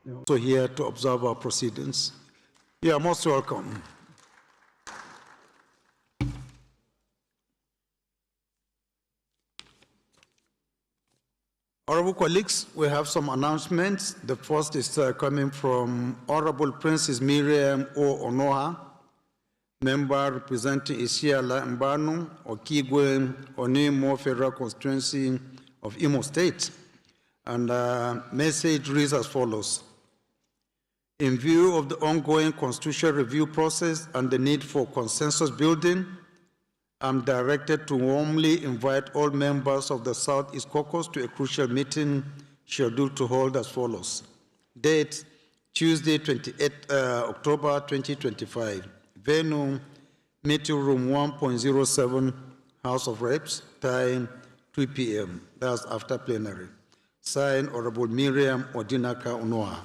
also here to observe our proceedings. You are most welcome. Honorable colleagues, we have some announcements. The first is coming from Honorable Princess Miriam O. Onoha, member representing Isiala Mbanu, Okigwe, Onimo Federal Constituency of Imo State. And message reads as follows. In view of the ongoing constitutional review process and the need for consensus building, I'm directed to warmly invite all members of the Southeast Caucus to a crucial meeting scheduled to hold as follows. Date, Tuesday, 28 October 2025. Venue, meeting room 1.07, House of Reps. Time, 2 p.m. That's after plenary. Signed, Honorable Miriam Odinaka Onoha.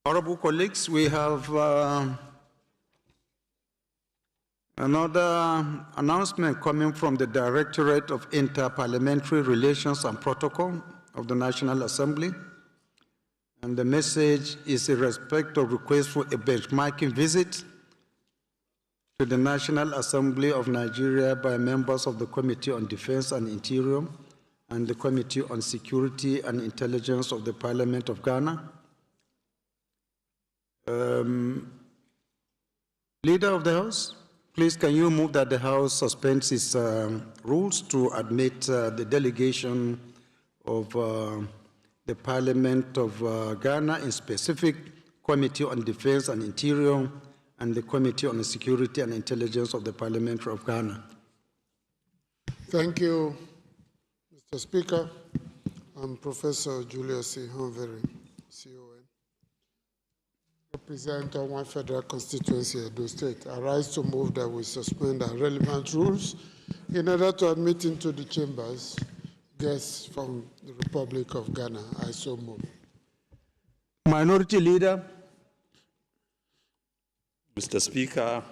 Honorable colleagues, we have another announcement coming from the Directorate of Interparliamentary Relations and Protocol of the National Assembly. And the message is in respect of request for a benchmarking visit to the National Assembly of Nigeria by members of the Committee on Defense and Interior and the Committee on Security and Intelligence of the Parliament of Ghana. Leader of the House, please can you move that the House suspends its rules to admit the delegation of the Parliament of Ghana, in specific Committee on Defense and Interior and the Committee on Security and Intelligence of the Parliament of Ghana. Thank you, Mr. Speaker. I'm Professor Julius C. Honveri, CON. Represent one federal constituency, Edo State. I rise to move that we suspend our relevant rules in order to admit into the chambers guests from the Republic of Ghana. I so move. Minority Leader. Mr. Speaker,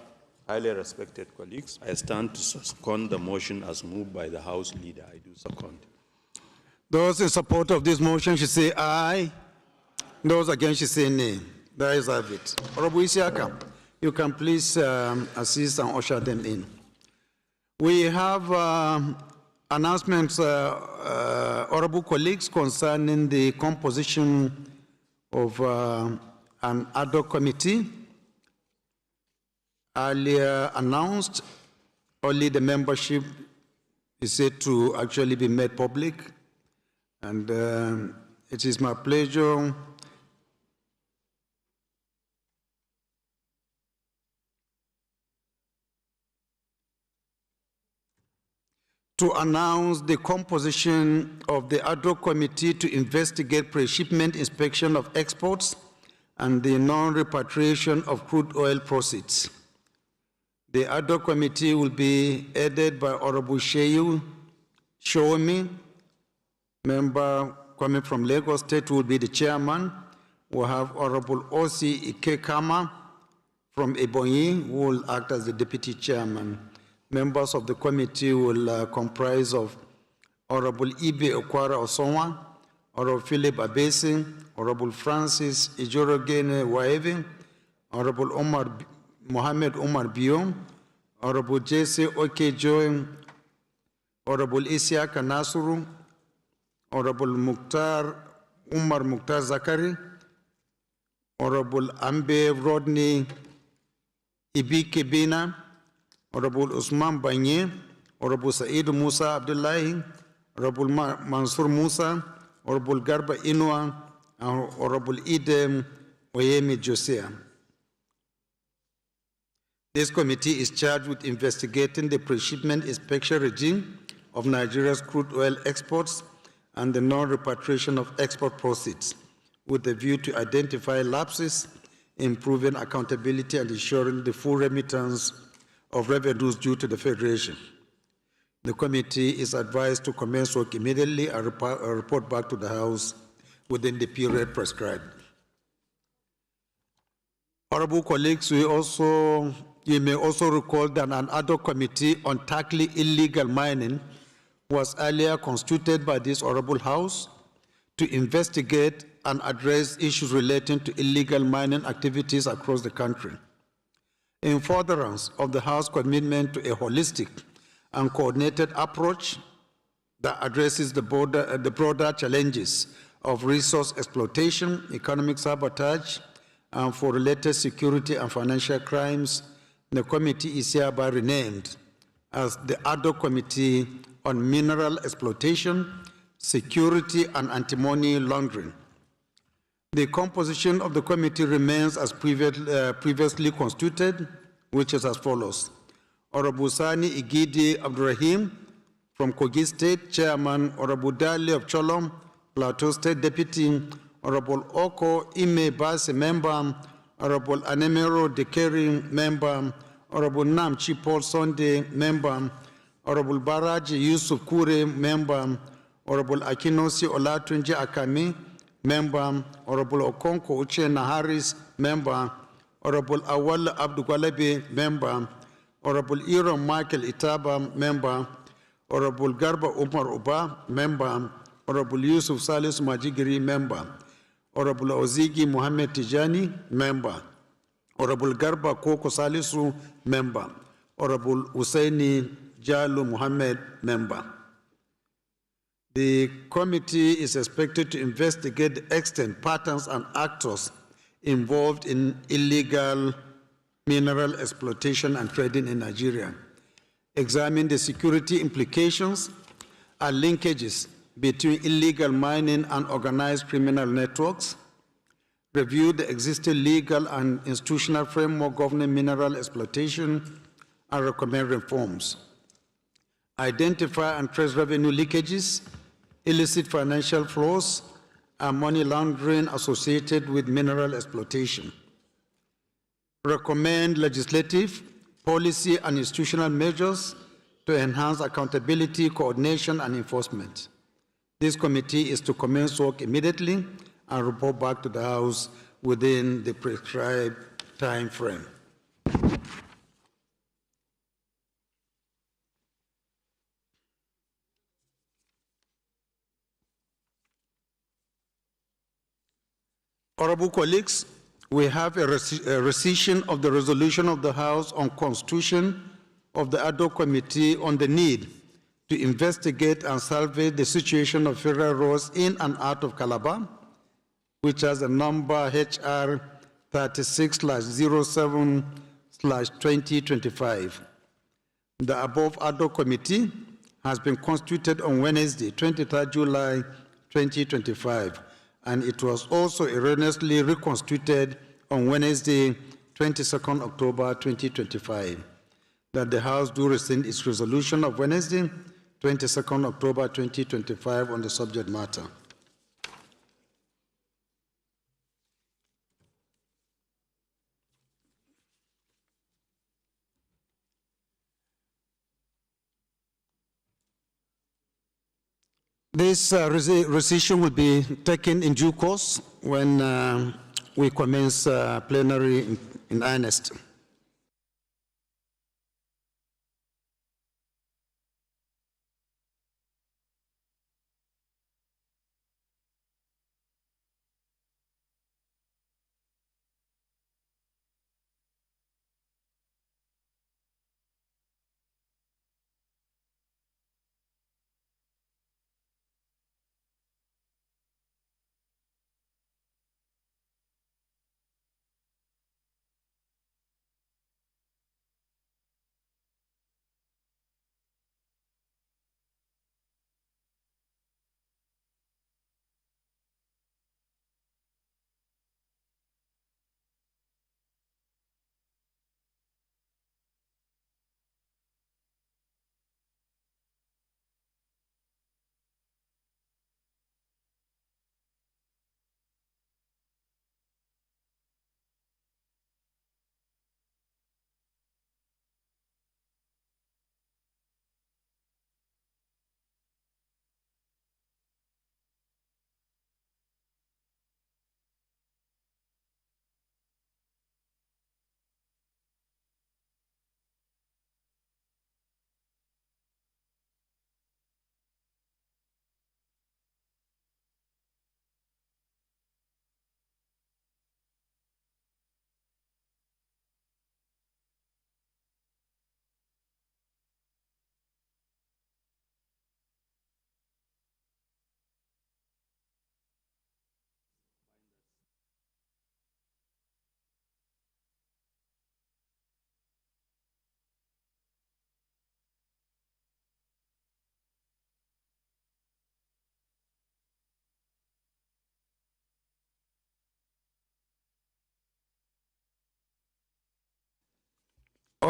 highly respected colleagues, I stand to second the motion as moved by the House Leader. I do second. Those in support of this motion should say aye. Those against should say nay. There is have it. Honorable Isiaka, you can please assist and usher them in. We have announcements, honorable colleagues, concerning the composition of an ad hoc committee. Earlier announced, only the membership is said to actually be made public. And it is my pleasure to announce the composition of the ad hoc committee to investigate pre-shipment inspection of exports and the non-repatriation of crude oil proceeds. The ad hoc committee will be headed by Honorable Sheyu Shomi, member coming from Lagos State, who will be the chairman. We'll have Honorable Osi Ikekama from Ebonyi, who will act as the deputy chairman. Members of the committee will comprise of Honorable Ibe Okwara Osonwa, Honorable Philip Abesi, Honorable Francis Ijorogene Waevi, Honorable Mohammed Omar Biom, Honorable Jesse Okejoy, Honorable Isiaka Nasuru, Honorable Umar Mukhtar Zakari, Honorable Ambe Rodney Ibike Bina, Honorable Usman Banye, Honorable Said Musa Abdullahi, Honorable Mansour Musa, Honorable Garba Inua, and Honorable Idem Oyemi Josiah. This committee is charged with investigating the pre-shipment inspection regime of Nigeria's crude oil exports and the non-repatriation of export proceeds, with the view to identify lapses, improving accountability, and ensuring the full remittance of revenues due to the Federation. The committee is advised to commence work immediately and report back to the House within the period prescribed. Honorable colleagues, you may also recall that an ad hoc committee on tackling illegal mining was earlier constituted by this Honorable House to investigate and address issues relating to illegal mining activities across the country. In furtherance of the House commitment to a holistic and coordinated approach that addresses the broader challenges of resource exploitation, economic sabotage, and for related security and financial crimes, the committee is hereby renamed as the Ad hoc Committee on Mineral Exploitation, Security, and Anti-Money Laundering. The composition of the committee remains as previously constituted, which is as follows. Honorable Sani Igidi Abdurrahim from Kogi State, Chairman. Honorable Dali of Cholom, Plateau State Deputy. Honorable Oko Ime Base, Member. Honorable Anemero Dekeri, Member. Honorable Namchi Paul Sunday, Member. Honorable Baraji Yusuf Kure, Member. Honorable Akinosi Olatunji Akami, Member. Honorable Okonko Uchenna Harris, Member. Honorable Awal Abdugwalabi, Member. Honorable Iram Michael Itaba, Member. Honorable Garba Umar Uba, Member. Honorable Yusuf Salis Majigiri, Member. Honorable Ozigi Mohammed Tijani, Member. Honorable Garba Koko Salisu, Member. Honorable Husseini Jalu Mohammed, Member. The committee is expected to investigate the extent, patterns, and actors involved in illegal mineral exploitation and trading in Nigeria, examine the security implications and linkages between illegal mining and organized criminal networks, review the existing legal and institutional framework governing mineral exploitation, and recommend reforms, identify and trace revenue leakages, illicit financial flows, and money laundering associated with mineral exploitation, recommend legislative, policy, and institutional measures to enhance accountability, coordination, and enforcement. This committee is to commence work immediately and report back to the House within the prescribed time frame. Honorable colleagues, we have a rescission of the resolution of the House on constitution of the Ad hoc Committee on the need to investigate and salvage the situation of federal roads in and out of Calabar, which has a number HR 36/07/2025. The above Ad hoc Committee has been constituted on Wednesday, 23rd July 2025, and it was also erroneously reconstituted on Wednesday, 22nd October 2025. That the House do rescind its resolution of Wednesday, 22nd October 2025 on the subject matter. This rescission will be taken in due course when we commence plenary in earnest.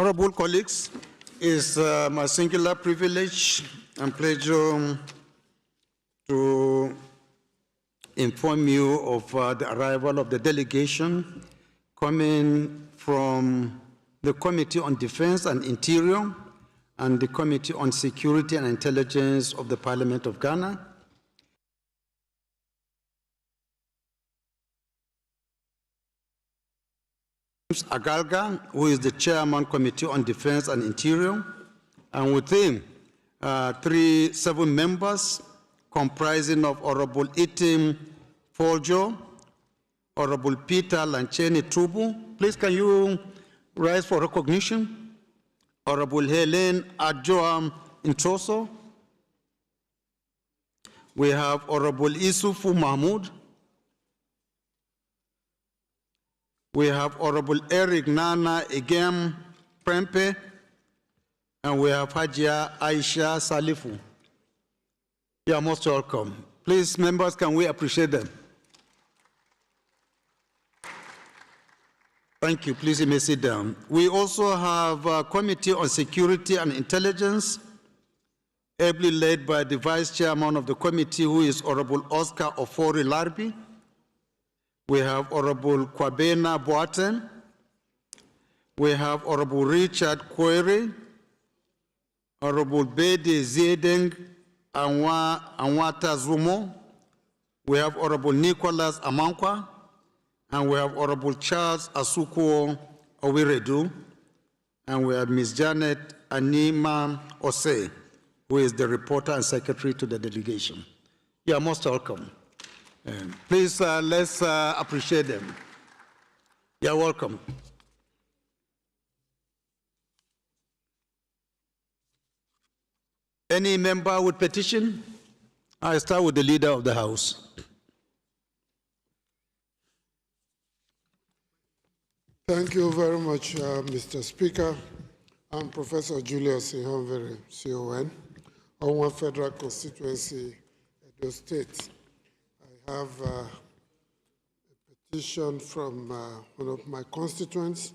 Honorable colleagues, it's my singular privilege and pleasure to inform you of the arrival of the delegation coming from the Committee on Defense and Interior and the Committee on Security and Intelligence of the Parliament of Ghana. Agalga, who is the Chairman, Committee on Defense and Interior, and with him, 7 members comprising of Honorable Itim Foljo, Honorable Peter Lancheni Tubu. Please, can you rise for recognition? Honorable Helen Adjoam Intoso. We have Honorable Isufu Mahmoud. We have Honorable Eric Nana Egem Prempe, and we have Hajia Aisha Salifu. You are most welcome. Please, members, can we appreciate them? Thank you. Please, you may sit down. We also have a Committee on Security and Intelligence, ably led by the Vice Chairman of the committee, who is Honorable Oscar Ofori Larbi. We have Honorable Kwabena Boaten. We have Honorable Richard Kwere, Honorable Bede Ziedeng Anwata Zumo. We have Honorable Nicholas Amankwa, and we have Honorable Charles Asukuo Owiredu, and we have Ms. Janet Anima Ose, who is the reporter and secretary to the delegation. You are most welcome. Please, let's appreciate them. You're welcome. Any member with petition? I start with the leader of the House. Thank you very much, Mr. Speaker. I'm Professor Julius Ihonvere, CON, Onwa Federal Constituency, Edo State. I have a petition from one of my constituents,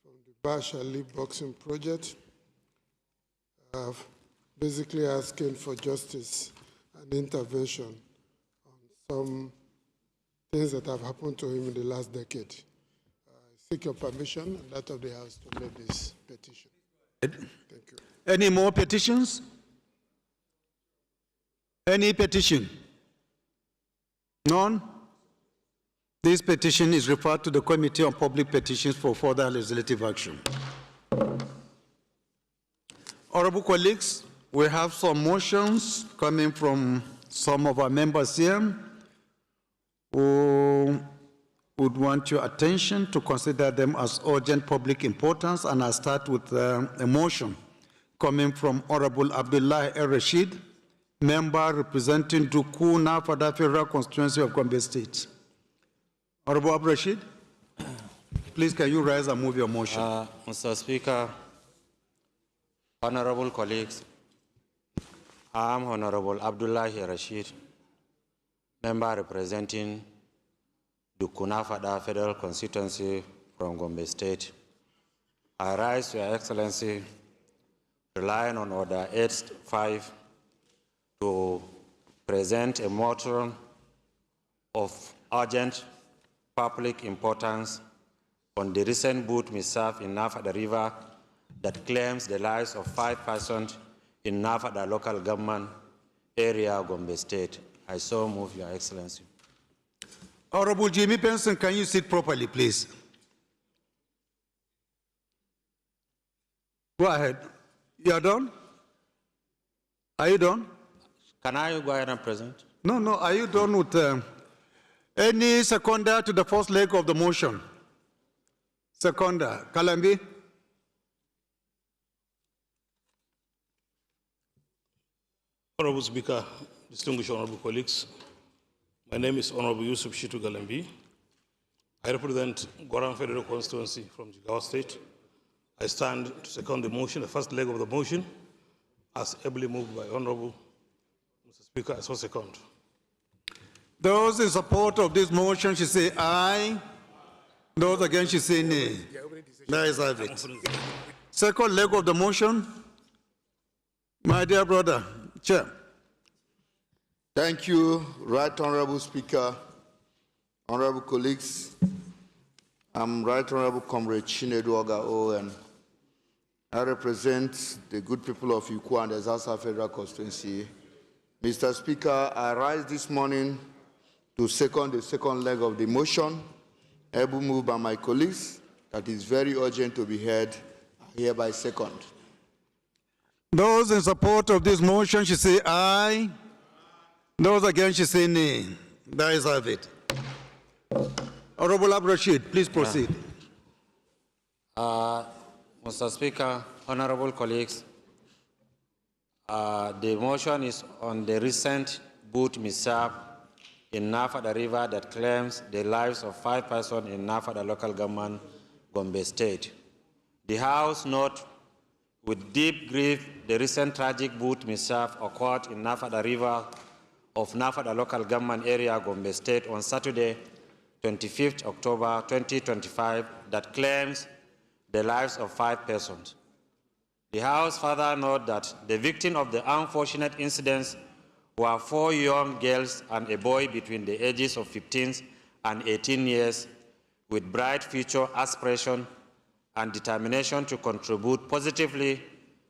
from the Bash Ali Boxing Project, basically asking for justice and intervention on some things that have happened to him in the last decade. I seek your permission and that of the House to make this petition. Thank you. Any more petitions? Any petition? None? This petition is referred to the Committee on Public Petitions for further legislative action. Honorable colleagues, we have some motions coming from some of our members here who would want your attention to consider them as urgent public importance, and I'll start with a motion coming from Honorable Abdullah El Rashid, member representing Duku Nafada Federal Constituency of Gombe State. Honorable Abdul Rashid, please can you rise and move your motion? Mr. Speaker, honorable colleagues, I am Honorable Abdullah Rashid, member representing Dukunafada Federal Constituency from Gombe State. I rise to Your Excellency, relying on Order 8.5 to present a motion of urgent public importance on the recent boat mishap in Nafada River that claims the lives of 5 persons in Nafada local government area, Gombe State. I so move, Your Excellency. Honorable Jimmy Benson, can you sit properly, please? Go ahead. You are done? Are you done? Can I go ahead and present? No, are you done with any seconder to the first leg of the motion? Seconder, Kalambi? Honorable Speaker, distinguished honorable colleagues, my name is Honorable Yusuf Shitu Galambi. I represent Goran Federal Constituency from Jigawa State. I stand to second the motion, the first leg of the motion, as ably moved by Honorable Mr. Speaker. I so second. Those in support of this motion should say aye. Those against should say nay. That is it. Second leg of the motion. My dear brother, Chair. Thank you, Right Honorable Speaker, honorable colleagues. I'm Right Honorable Comrade Chinedu Ogao, and I represent the good people of Ikwa and the Zaza Federal Constituency. Mr. Speaker, I rise this morning to second the second leg of the motion, able moved by my colleagues, that is very urgent to be heard. I hereby second. Those in support of this motion should say aye. Those against should say nay. That is have it. Honorable Rashid, please proceed. Mr. Speaker, honorable colleagues, the motion is on the recent boat mishap in Nafada River that claims the lives of 5 persons in Nafada local government, Gombe State. The House notes with deep grief the recent tragic boat mishap occurred in Nafada River of Nafada local government area, Gombe State, on Saturday, 25th October 2025, that claims the lives of 5 persons. The House further notes that the victims of the unfortunate incidents were 4 young girls and a boy between the ages of 15 and 18 years with bright future aspiration and determination to contribute positively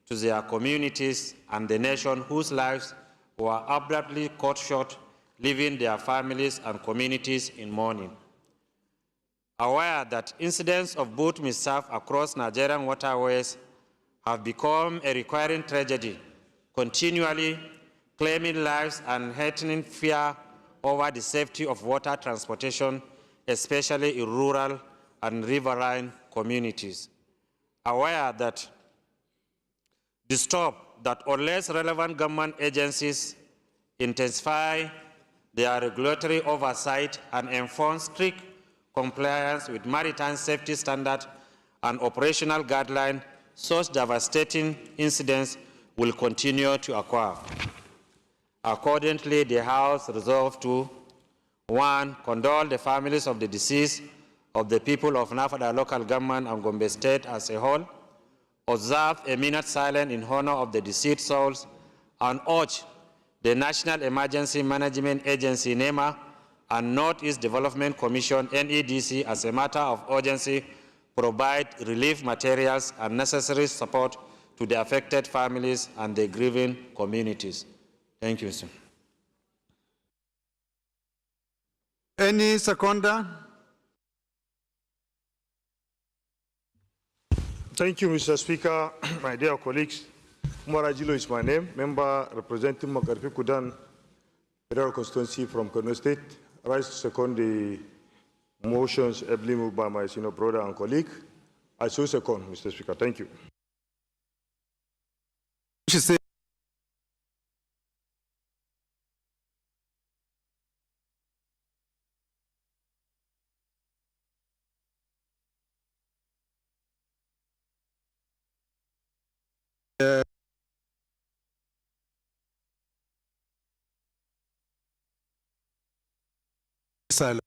to their communities and the nation, whose lives were abruptly cut short, leaving their families and communities in mourning. Aware that incidents of boat mishap across Nigerian waterways have become a recurring tragedy, continually claiming lives and heightening fear over the safety of water transportation, especially in rural and riverine communities. Aware that disturbed that unless relevant government agencies intensify their regulatory oversight and enforce strict compliance with maritime safety standards and operational guidelines, such devastating incidents will continue to occur. Accordingly, the House resolved to 1. Condole the families of the deceased of the people of Nafada local government and Gombe State as a whole, observe a minute silence in honor of the deceased souls, and urge the National Emergency Management Agency, NEMA, and Northeast Development Commission, NEDC, as a matter of urgency, provide relief materials and necessary support to the affected families and the grieving communities. Thank you, sir. Any seconder? Thank you, Mr. Speaker. My dear colleagues, Umar Ajilo is my name, member representing Makarfi Kudan Federal Constituency from Kano State. I rise to second the motions ably moved by my senior brother and colleague. I so second, Mr. Speaker. Thank you. Silence.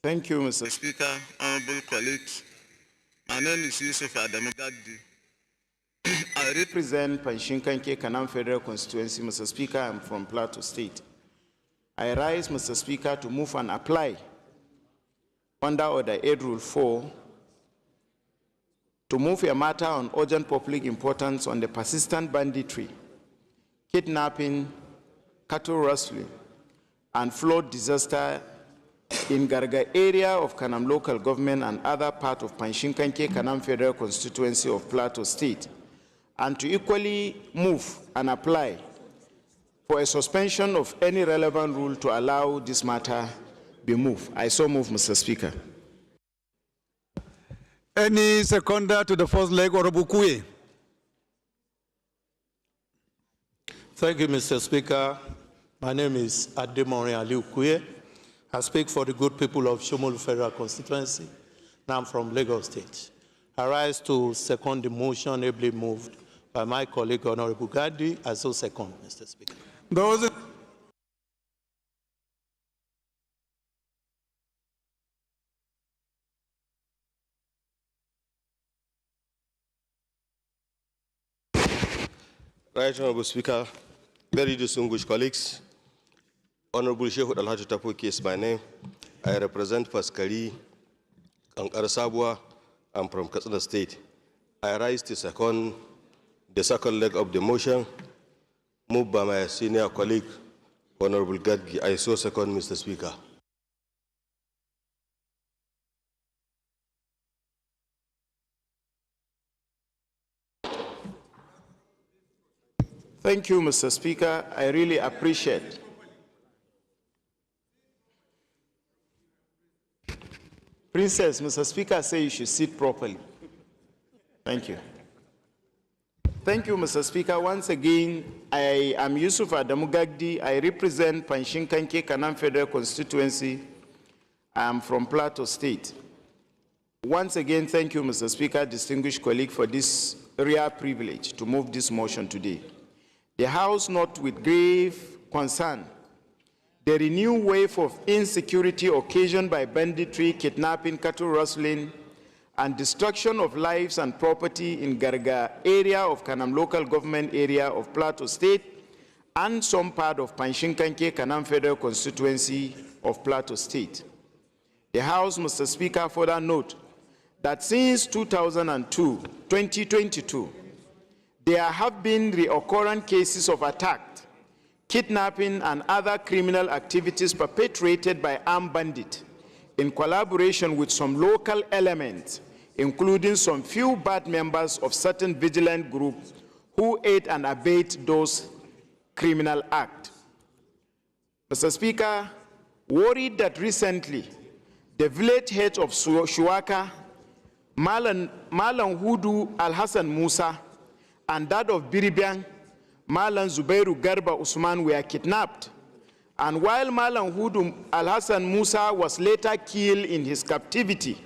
Thank you, Mr. Speaker, honorable colleagues. My name is Yusuf Adamagadi. I represent Panshinkanke Kanam Federal Constituency. Mr. Speaker, I'm from Plateau State. I rise, Mr. Speaker, to move and apply under Order 8 Rule 4 to move a matter on urgent public importance on the persistent banditry, kidnapping, cattle rustling, and flood disaster in Garga area of Kanam local government and other part of Panshinkanke Kanam Federal Constituency of Plateau State, and to equally move and apply for a suspension of any relevant rule to allow this matter be moved. I so move, Mr. Speaker. Any seconder to the first leg, Honorable Kuye? Thank you, Mr. Speaker. My name is Ademore Aliu Kuye. I speak for the good people of Shomolu Federal Constituency. Now I'm from Lagos State. I rise to second the motion ably moved by my colleague, Honorable Gadi. I so second, Mr. Speaker. Those Right, Honorable Speaker, very distinguished colleagues, Honorable Shehu Alhaji Tapoki is my name. I represent Paskari, Kankar Sabwa. I'm from Katsina State. I rise to second the second leg of the motion, moved by my senior colleague, Honorable Gadgi. I so second, Mr. Speaker. Thank you, Mr. Speaker. I really appreciate. Princess, Mr. Speaker says you should sit properly. Thank you. Thank you, Mr. Speaker. Once again, I am Yusuf Adamu Gagdi. I represent Panshinkanke Kanam Federal Constituency. I am from Plateau State. Once again, thank you, Mr. Speaker, distinguished colleague, for this rare privilege to move this motion today. The House notes with grave concern the renewed wave of insecurity occasioned by banditry, kidnapping, cattle rustling, and destruction of lives and property in Garga area of Kanam local government area of Plateau State and some part of Panshinkanke Kanam Federal Constituency of Plateau State. The House, Mr. Speaker, further note that since 2022, there have been recurrent cases of attack, kidnapping, and other criminal activities perpetrated by armed bandits in collaboration with some local elements, including some few bad members of certain vigilant groups who aid and abet those criminal acts. Mr. Speaker, worried that recently the village head of Shuwaka, Malam Hudu Al-Hassan Musa, and that of Biribiang, Malam Zubairu Garba Usman, were kidnapped. And while Malam Hudu Al-Hassan Musa was later killed in his captivity,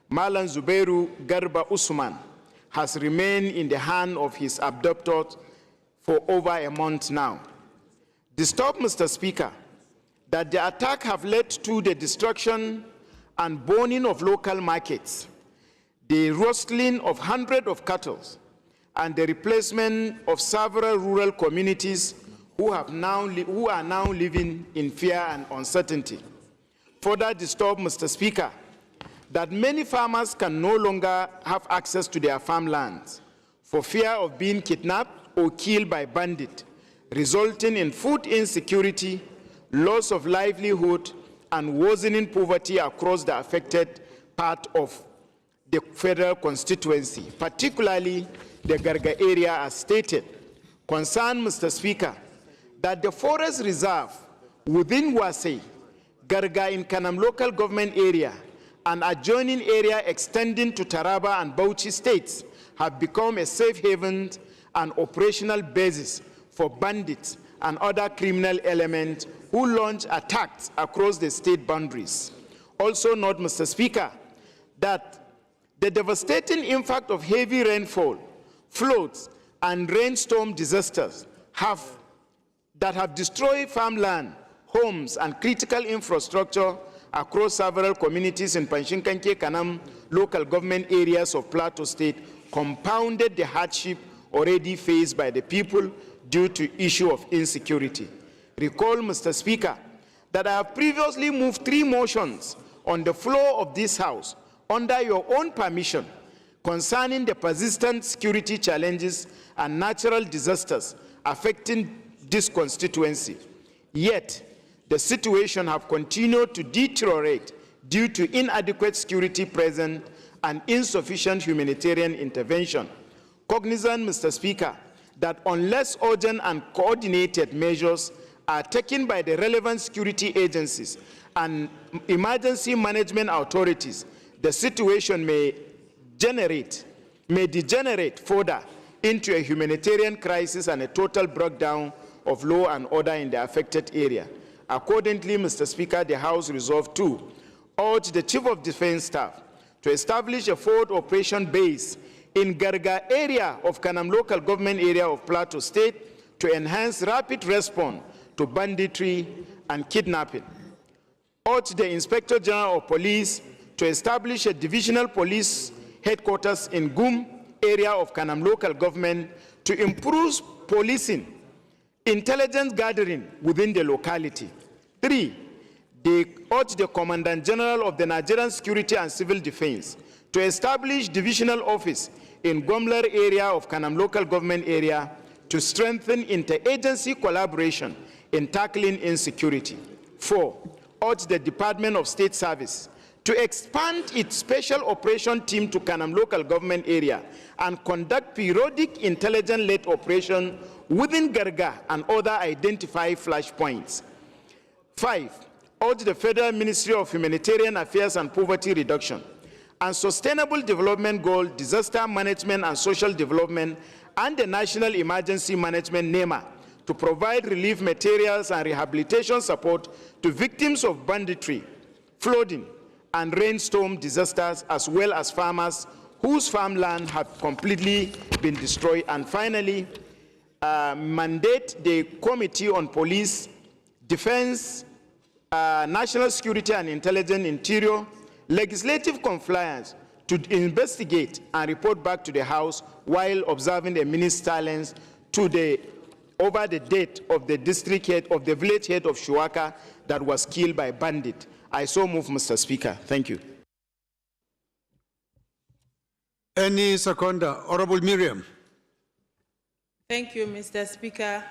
Malam Zubairu Garba Usman has remained in the hand of his abductors for over a month now. Disturbed, Mr. Speaker, that the attack have led to the destruction and burning of local markets, the rustling of hundreds of cattle, and the replacement of several rural communities who are now living in fear and uncertainty. Further disturbed, Mr. Speaker, that many farmers can no longer have access to their farmlands for fear of being kidnapped or killed by bandits, resulting in food insecurity, loss of livelihood, and worsening poverty across the affected part of the federal constituency, particularly the Garga area, as stated. Concern, Mr. Speaker, that the forest reserve within Wasai, Garga in Kanam local government area, and adjoining area extending to Taraba and Bauchi states have become a safe haven and operational basis for bandits and other criminal elements who launch attacks across the state boundaries. Also note, Mr. Speaker, that the devastating impact of heavy rainfall, floods, and rainstorm disasters that have destroyed farmland, homes, and critical infrastructure across several communities in Panshinkanke Kanam local government areas of Plateau State compounded the hardship already faced by the people due to issue of insecurity. Recall, Mr. Speaker, that I have previously moved 3 motions on the floor of this House under your own permission concerning the persistent security challenges and natural disasters affecting this constituency. Yet, the situation have continued to deteriorate due to inadequate security presence and insufficient humanitarian intervention. Cognizant, Mr. Speaker, that unless urgent and coordinated measures are taken by the relevant security agencies and emergency management authorities, the situation may degenerate further into a humanitarian crisis and a total breakdown of law and order in the affected area. Accordingly, Mr. Speaker, the House resolved to urge the Chief of Defense Staff to establish a forward operation base in Garga area of Kanam local government area of Plateau State to enhance rapid response to banditry and kidnapping. Urge the Inspector General of Police to establish a divisional police headquarters in Gum area of Kanam local government to improve policing, intelligence gathering within the locality. 3, they urge the Commandant General of the Nigerian Security and Civil Defense to establish divisional office in Gomlar area of Kanam local government area to strengthen interagency collaboration in tackling insecurity. 4, urge the Department of State Service to expand its special operation team to Kanam local government area and conduct periodic intelligence-led operation within Garga and other identified flashpoints. 5, urge the Federal Ministry of Humanitarian Affairs and Poverty Reduction and Sustainable Development Goal, Disaster Management and Social Development, and the National Emergency Management NEMA to provide relief materials and rehabilitation support to victims of banditry, flooding, and rainstorm disasters, as well as farmers whose farmland have completely been destroyed. And finally, mandate the Committee on Police, Defense, National Security and Intelligence, Interior, Legislative Compliance to investigate and report back to the House while observing a minute's silence over the death of the district head of the village head of Shuwaka that was killed by bandit. I so move, Mr. Speaker. Thank you. Any seconder? Honorable Miriam. Thank you, Mr. Speaker.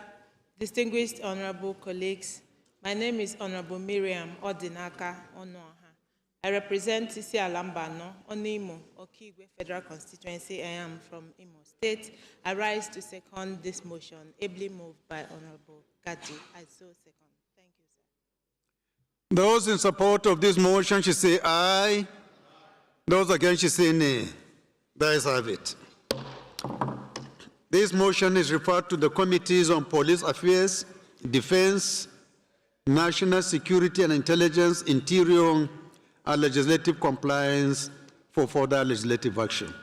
Distinguished honorable colleagues, my name is Honorable Miriam Odinaka Onoha. I represent Sisi Alambano, Onimo, Okigwe Federal Constituency. I am from Imo State. I rise to second this motion, ably moved by Honorable Gatti. I so second. Thank you, sir. Those in support of this motion should say aye. Those against should say nay. The ayes have it. This motion is referred to the Committees on Police Affairs, Defense, National Security and Intelligence, Interior, and Legislative Compliance for further legislative action.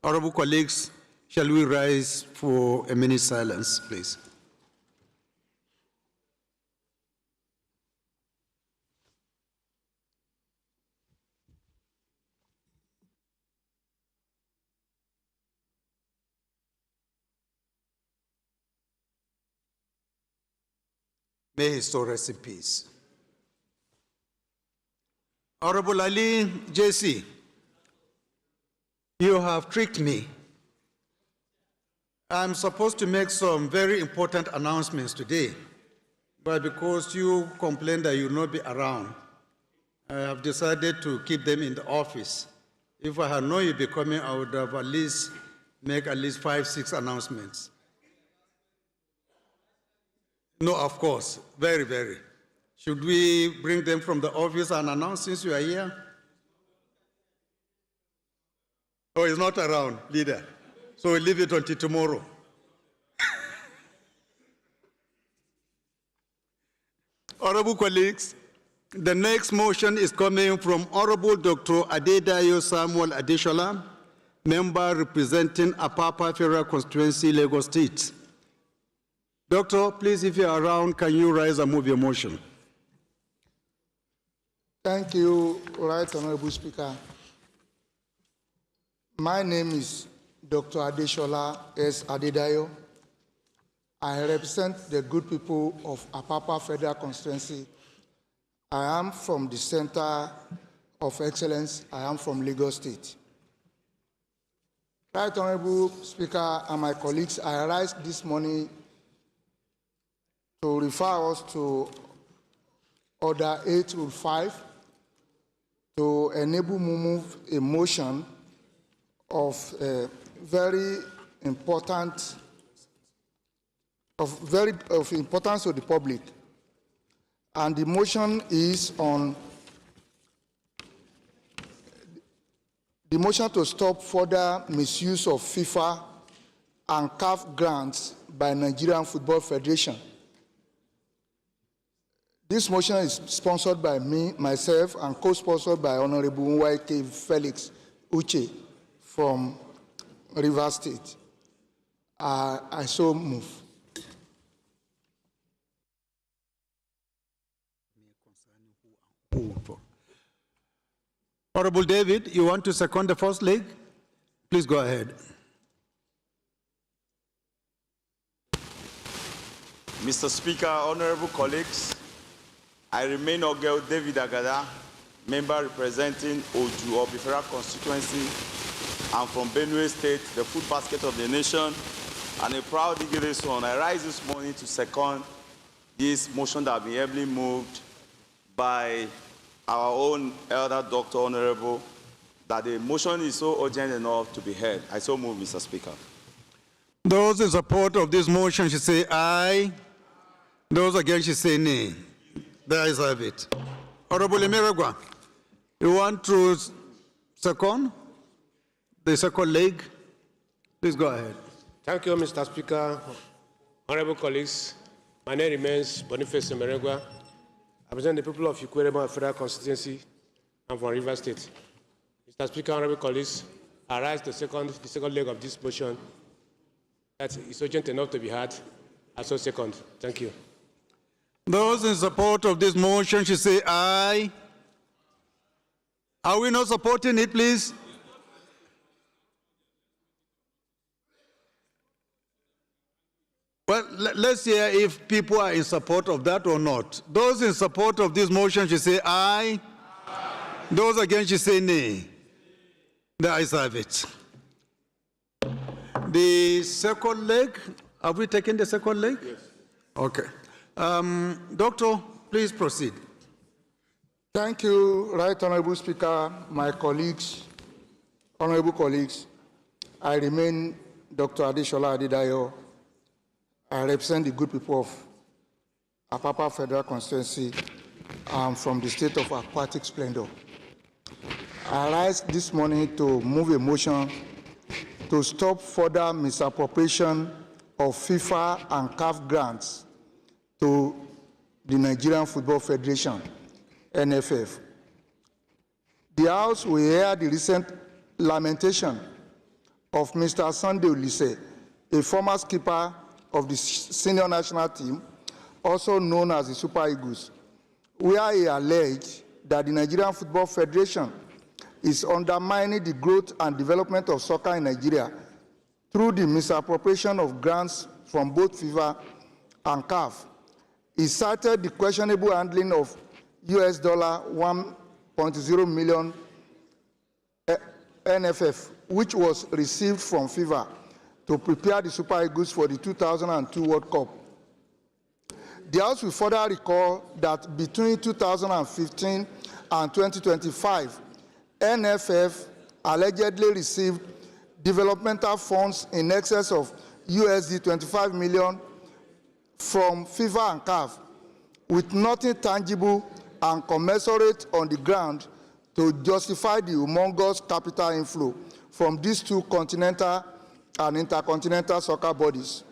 Honorable colleagues, shall we rise for a minute's silence, please? May his soul rest in peace. Honorable Ali JC, you have tricked me. I'm supposed to make some very important announcements today, but because you complained that you will not be around, I have decided to keep them in the office. If I had known you'd be coming, I would have at least make at least 5, 6 announcements. No, of course, very, very. Should we bring them from the office and announce since you are here? Oh, he's not around, leader. So we'll leave it until tomorrow. Honorable colleagues, the next motion is coming from Honorable Dr. Adedayo Samuel Adeshola, member representing Apapa Federal Constituency, Lagos State. Doctor, please, if you're around, can you rise and move your motion? Thank you, Right Honorable Speaker. My name is Dr. Adeshola S. Adedayo. I represent the good people of Apapa Federal Constituency. I am from the Center of Excellence. I am from Lagos State. Right Honorable Speaker and my colleagues, I rise this morning to refer us to Order 8 Rule 5 to enable me move a motion of very important of importance to the public. And the motion is on the motion to stop further misuse of FIFA and CAF grants by Nigerian Football Federation. This motion is sponsored by me, myself, and co-sponsored by Honorable YK Felix Uche from Rivers State. I so move. Honorable David, you want to second the first leg? Please go ahead. Mr. Speaker, honorable colleagues, I remain Ogel David Agada, member representing Oju of the Federal Constituency. I'm from Benue State, the food basket of the nation, and a proud Igede son. I rise this morning to second this motion that has been heavily moved by our own elder Dr. Honorable, that the motion is so urgent enough to be heard. I so move, Mr. Speaker. Those in support of this motion should say aye. Those against should say nay. The ayes have it. Honorable Emeregwa, you want to second the second leg? Please go ahead. Thank you, Mr. Speaker. Honorable colleagues, my name remains Boniface Emeregwa. I represent the people of Ikwerema Federal Constituency. I'm from Rivers State. Mr. Speaker, honorable colleagues, I rise the second leg of this motion that is urgent enough to be heard. I so second. Thank you. Those in support of this motion should say aye. Are we not supporting it, please? Well, let's hear if people are in support of that or not. Those in support of this motion should say aye. Aye. Those against should say nay. The ayes have it. The second leg, have we taken the second leg? Yes. Okay. Doctor, please proceed. Thank you, Right Honorable Speaker, my colleagues, honorable colleagues. I remain Dr. Adeshola Adedayo. I represent the good people of Apapa Federal Constituency. I'm from the state of aquatic splendor. I rise this morning to move a motion to stop further misappropriation of FIFA and CAF grants to the Nigerian Football Federation, NFF. The House will hear the recent lamentation of Mr. Sunday Olise, a former skipper of the senior national team, also known as the Super Eagles, where he alleged that the Nigerian Football Federation is undermining the growth and development of soccer in Nigeria through the misappropriation of grants from both FIFA and CAF. He cited the questionable handling of US $1.0 million NFF, which was received from FIFA to prepare the Super Eagles for the 2002 World Cup. The House will further recall that between 2015 and 2025, NFF allegedly received developmental funds in excess of USD 25 million from FIFA and CAF, with nothing tangible and commensurate on the ground to justify the humongous capital inflow from these two continental and intercontinental soccer bodies.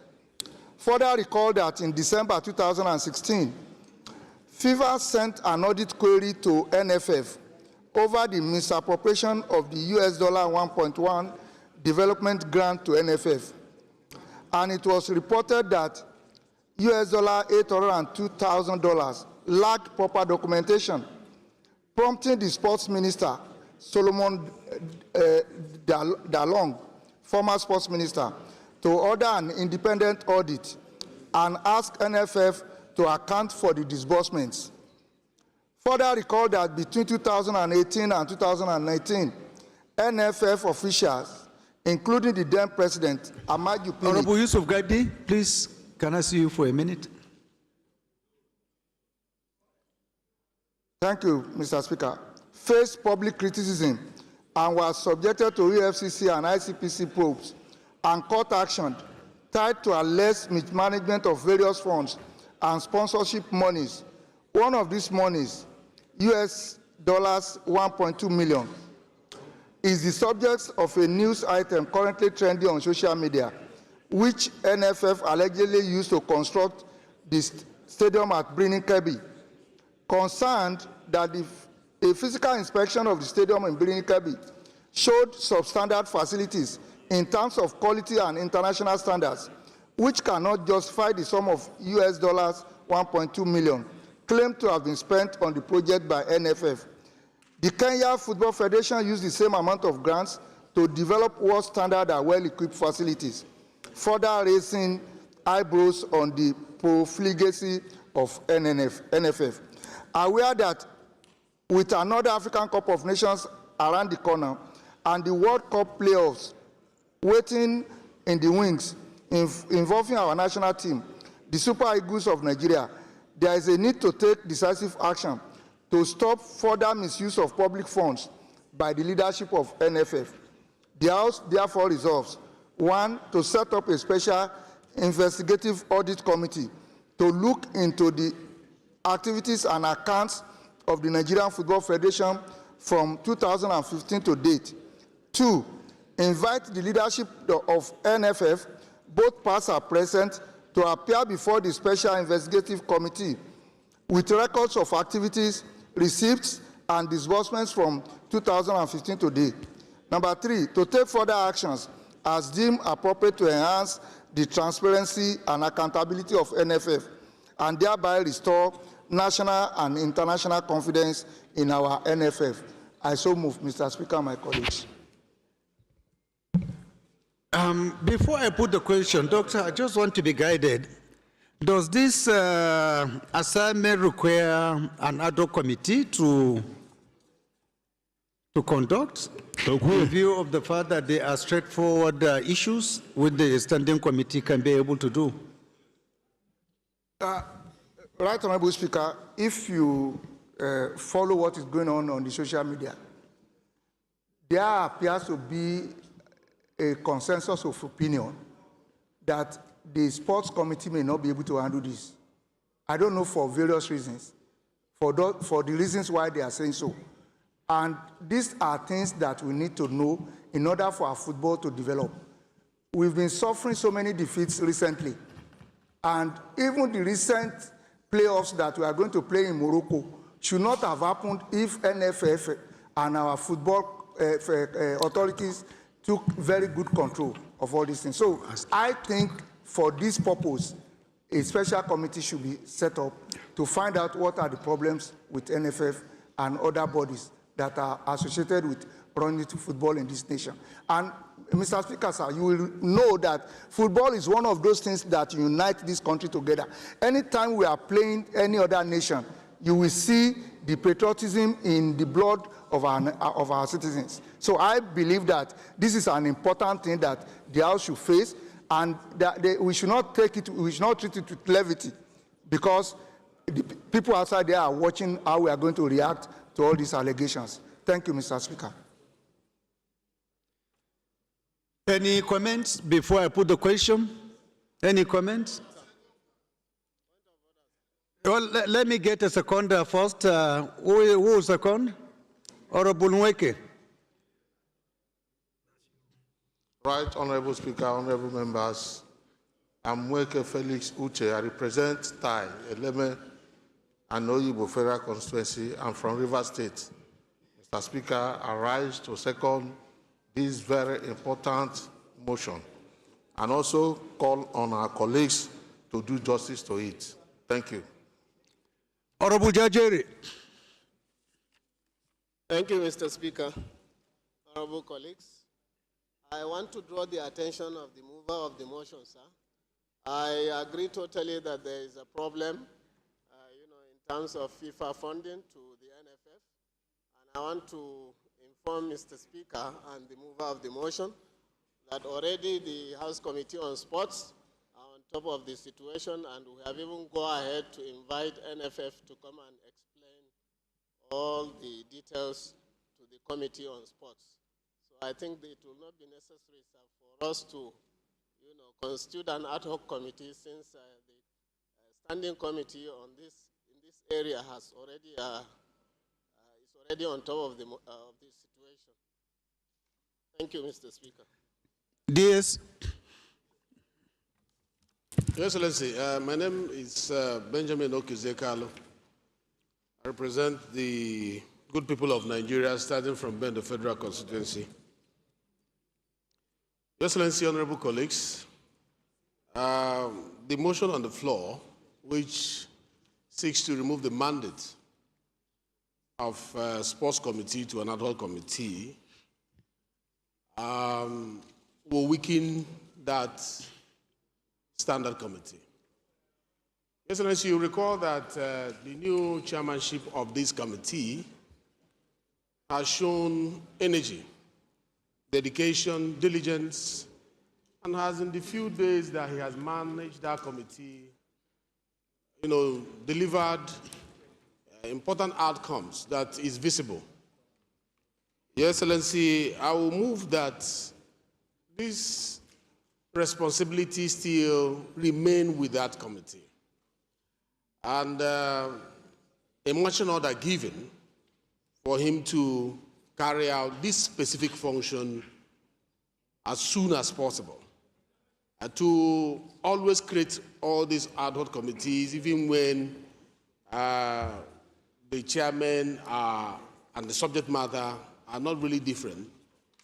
Further recall that in December 2016, FIFA sent an audit query to NFF over the misappropriation of the US $1.1 development grant to NFF. And it was reported that US $802,000 lacked proper documentation, prompting the sports minister, Solomon Dalong, former sports minister, to order an independent audit and ask NFF to account for the disbursements. Further recall that between 2018 and 2019, NFF officials, including the then president, Amaju Pini. Honorable Yusuf Gadi, please, can I see you for a minute? Thank you, Mr. Speaker. Faced public criticism and was subjected to EFCC and ICPC probes and court action tied to alleged mismanagement of various funds and sponsorship monies. One of these monies, US dollars 1.2 million, is the subject of a news item currently trending on social media, which NFF allegedly used to construct the stadium at Birnin Kebbi. Concerned that a physical inspection of the stadium in Birnin Kebbi showed substandard facilities in terms of quality and international standards, which cannot justify the sum of US dollars 1.2 million claimed to have been spent on the project by NFF. The Kenya Football Federation used the same amount of grants to develop world standard and well-equipped facilities, further raising eyebrows on the profligacy of NFF. Aware that with another African Cup of Nations around the corner and the World Cup playoffs waiting in the wings involving our national team, the Super Eagles of Nigeria, there is a need to take decisive action to stop further misuse of public funds by the leadership of NFF. The House therefore resolves, 1, to set up a special investigative audit committee to look into the activities and accounts of the Nigerian Football Federation from 2015 to date. 2, invite the leadership of NFF, both past and present, to appear before the special investigative committee with records of activities, receipts, and disbursements from 2015 to date. Number 3, to take further actions as deemed appropriate to enhance the transparency and accountability of NFF and thereby restore national and international confidence in our NFF. I so move, Mr. Speaker, my colleagues. Before I put the question, Doctor, I just want to be guided. Does this assignment require an ad hoc committee to conduct a review of the fact that there are straightforward issues which the standing committee can be able to do? Right, Honorable Speaker, if you follow what is going on the social media, there appears to be a consensus of opinion that the sports committee may not be able to handle this. I don't know, for various reasons, for the reasons why they are saying so. And these are things that we need to know in order for our football to develop. We've been suffering so many defeats recently. And even the recent playoffs that we are going to play in Morocco should not have happened if NFF and our football authorities took very good control of all these things. So I think for this purpose, a special committee should be set up to find out what are the problems with NFF and other bodies that are associated with running to football in this nation. And Mr. Speaker, sir, you will know that football is one of those things that unite this country together. Anytime we are playing any other nation, you will see the patriotism in the blood of our citizens. So I believe that this is an important thing that the House should face, and that we should not treat it with levity, because the people outside there are watching how we are going to react to all these allegations. Thank you, Mr. Speaker. Any comments before I put the question? Any comments? Well, let me get a seconder first. Who will second? Honorable Nweke. Right, Honorable Speaker, honorable members, I'm Nweke Felix Uche. I represent Tai, Eleme, and Oyibo Federal Constituency. I'm from Rivers State. Mr. Speaker, I rise to second this very important motion and also call on our colleagues to do justice to it. Thank you. Honorable Jajeri. Thank you, Mr. Speaker. Honorable colleagues, I want to draw the attention of the mover of the motion, sir. I agree totally that there is a problem, in terms of FIFA funding to the NFF, and I want to inform Mr. Speaker and the mover of the motion that already the House Committee on Sports are on top of the situation, and we have even gone ahead to invite NFF to come and explain all the details to the Committee on Sports. So I think that it will not be necessary, sir, for us to, constitute an ad hoc committee, since the standing committee on this in this area has already is already on top of the situation. Thank you, Mr. Speaker. DS. Your Excellency, my name is Benjamin Okuzekalo. I represent the good people of Nigeria, starting from Bendo Federal Constituency. Your Excellency, honorable colleagues, the motion on the floor, which seeks to remove the mandate of sports committee to an ad hoc committee, will weaken that standard committee. Excellency, you recall that the new chairmanship of this committee has shown energy, dedication, diligence, and has in the few days that he has managed that committee, delivered important outcomes that is visible. Your Excellency, I will move that this responsibility still remain with that committee. And a marching order given for him to carry out this specific function as soon as possible. And to always create all these ad hoc committees, even when the chairman and the subject matter are not really different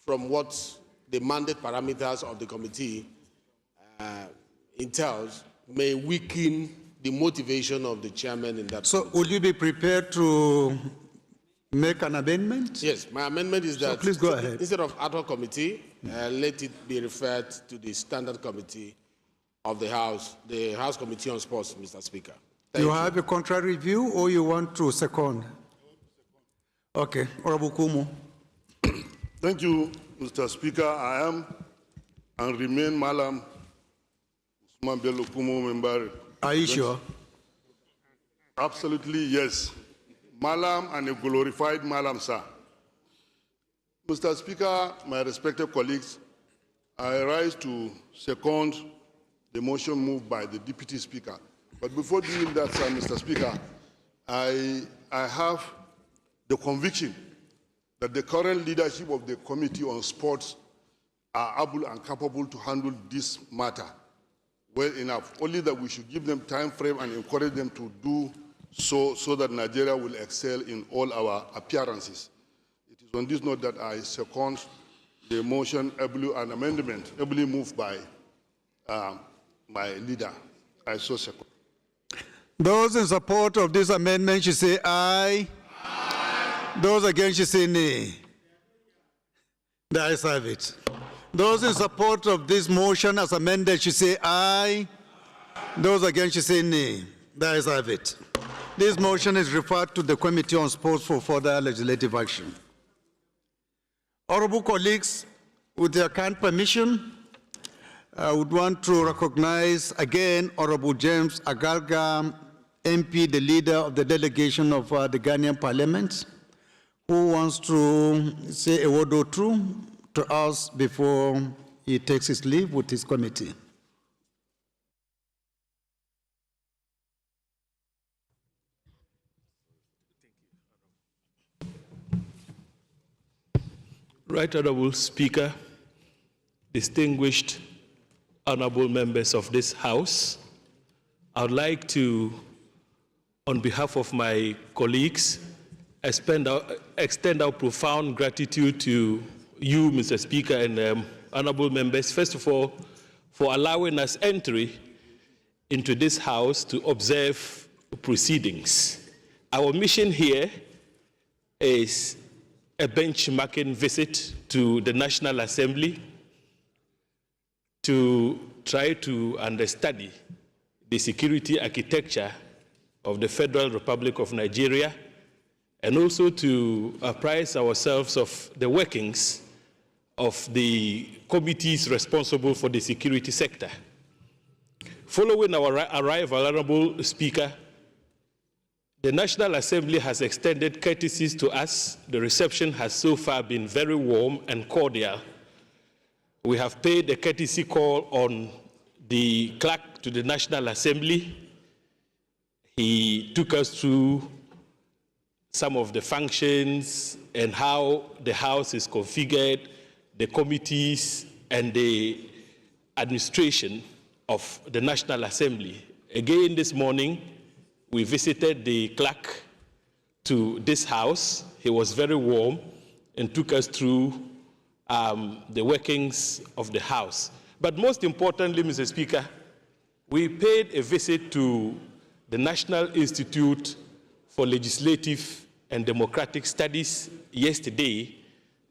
from what the mandate parameters of the committee entails, may weaken the motivation of the chairman in that. So will you be prepared to make an amendment? Yes, my amendment is that, so please go ahead. Instead of ad hoc committee, let it be referred to the standard committee of the House Committee on Sports, Mr. Speaker. Thank you. Have a contrary view, or you want to second? Okay, Honorable Kumu. Thank you, Mr. Speaker. I am and remain Malam Usman Bello Kumu member. Are you sure? Absolutely, yes. Malam and a glorified Malam, sir. Mr. Speaker, my respected colleagues, I rise to second the motion moved by the Deputy Speaker. But before doing that, sir, Mr. Speaker, I have the conviction that the current leadership of the Committee on Sports are able and capable to handle this matter well enough. Only that we should give them time frame and encourage them to do so that Nigeria will excel in all our appearances. It is on this note that I second the motion, an amendment, ably moved by my leader. I so second. Those in support of this amendment should say aye. Aye. Those against should say nay. The ayes have it. Those in support of this motion as amended should say aye. Those against should say nay. The ayes have it. This motion is referred to the Committee on Sports for further legislative action. Honorable colleagues, with your kind permission, I would want to recognize again Honorable James Agalga, MP, the leader of the delegation of the Ghanaian Parliament, who wants to say a word or two to us before he takes his leave with his committee. Right Honorable Speaker, distinguished honorable members of this House, I would like to, on behalf of my colleagues, extend our profound gratitude to you, Mr. Speaker, and honorable members, first of all, for allowing us entry into this House to observe proceedings. Our mission here is a benchmarking visit to the National Assembly to try to understudy the security architecture of the Federal Republic of Nigeria, and also to apprise ourselves of the workings of the committees responsible for the security sector. Following our arrival, Honorable Speaker, The National Assembly has extended courtesies to us. The reception has so far been very warm and cordial. We have paid a courtesy call on the clerk to the National Assembly. He took us through some of the functions and how the House is configured, the committees, and the administration of the National Assembly. Again this morning, we visited the clerk to this House. He was very warm and took us through the workings of the House. But most importantly, Mr. Speaker, we paid a visit to the National Institute for Legislative and Democratic Studies yesterday,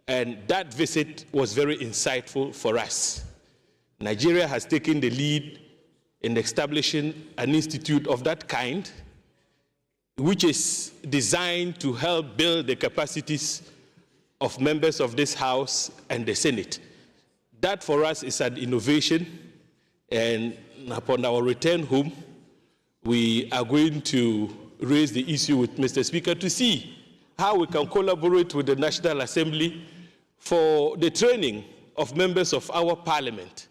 and that visit was very insightful for us. Nigeria has taken the lead in establishing an institute of that kind, which is designed to help build the capacities of members of this House and the Senate. That for us is an innovation, and upon our return home, we are going to raise the issue with Mr. Speaker to see how we can collaborate with the National Assembly for the training of members of our parliament,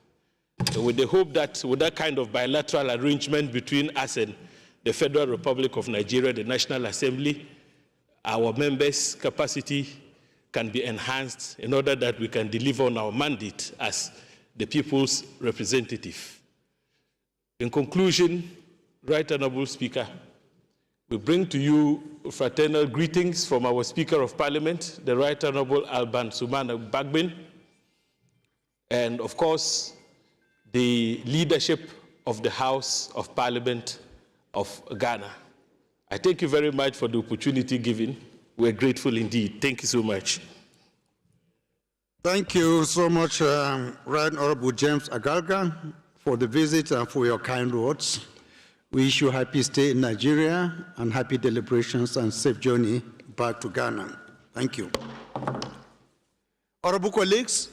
with the hope that with that kind of bilateral arrangement between us and the Federal Republic of Nigeria, the National Assembly, our members' capacity can be enhanced in order that we can deliver on our mandate as the people's representative. In conclusion, Right Honorable Speaker, we bring to you fraternal greetings from our Speaker of Parliament, the Right Honorable Alban Sumana Bagbin, and of course, the leadership of the House of Parliament of Ghana. I thank you very much for the opportunity given. We're grateful indeed. Thank you so much. Thank you so much, Right Honorable James Agalga, for the visit and for your kind words. We wish you happy stay in Nigeria and happy deliberations and safe journey back to Ghana. Thank you. Honorable colleagues,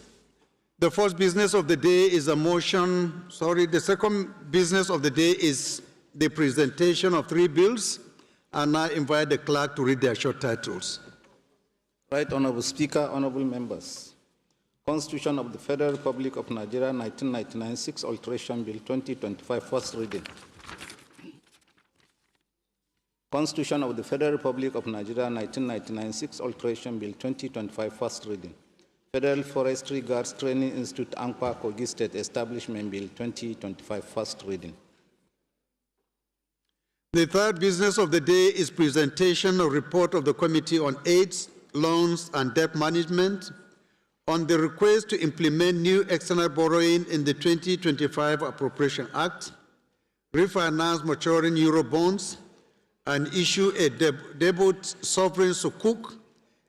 the first business of the day is the second business of the day is the presentation of 3 bills, and I invite the clerk to read their short titles. Right Honorable Speaker, honorable members. Constitution of the Federal Republic of Nigeria, 1999, 6 Alteration Bill 2025, first reading. Constitution of the Federal Republic of Nigeria, 1999, 6 Alteration Bill 2025, first reading. Federal Forestry Guards Training Institute, Ankpa, Kogi State Establishment Bill 2025, first reading. The third business of the day is presentation of report of the Committee on AIDS, Loans and Debt Management on the request to implement new external borrowing in the 2025 Appropriation Act, refinance maturing Euro bonds, and issue a debut sovereign sukuk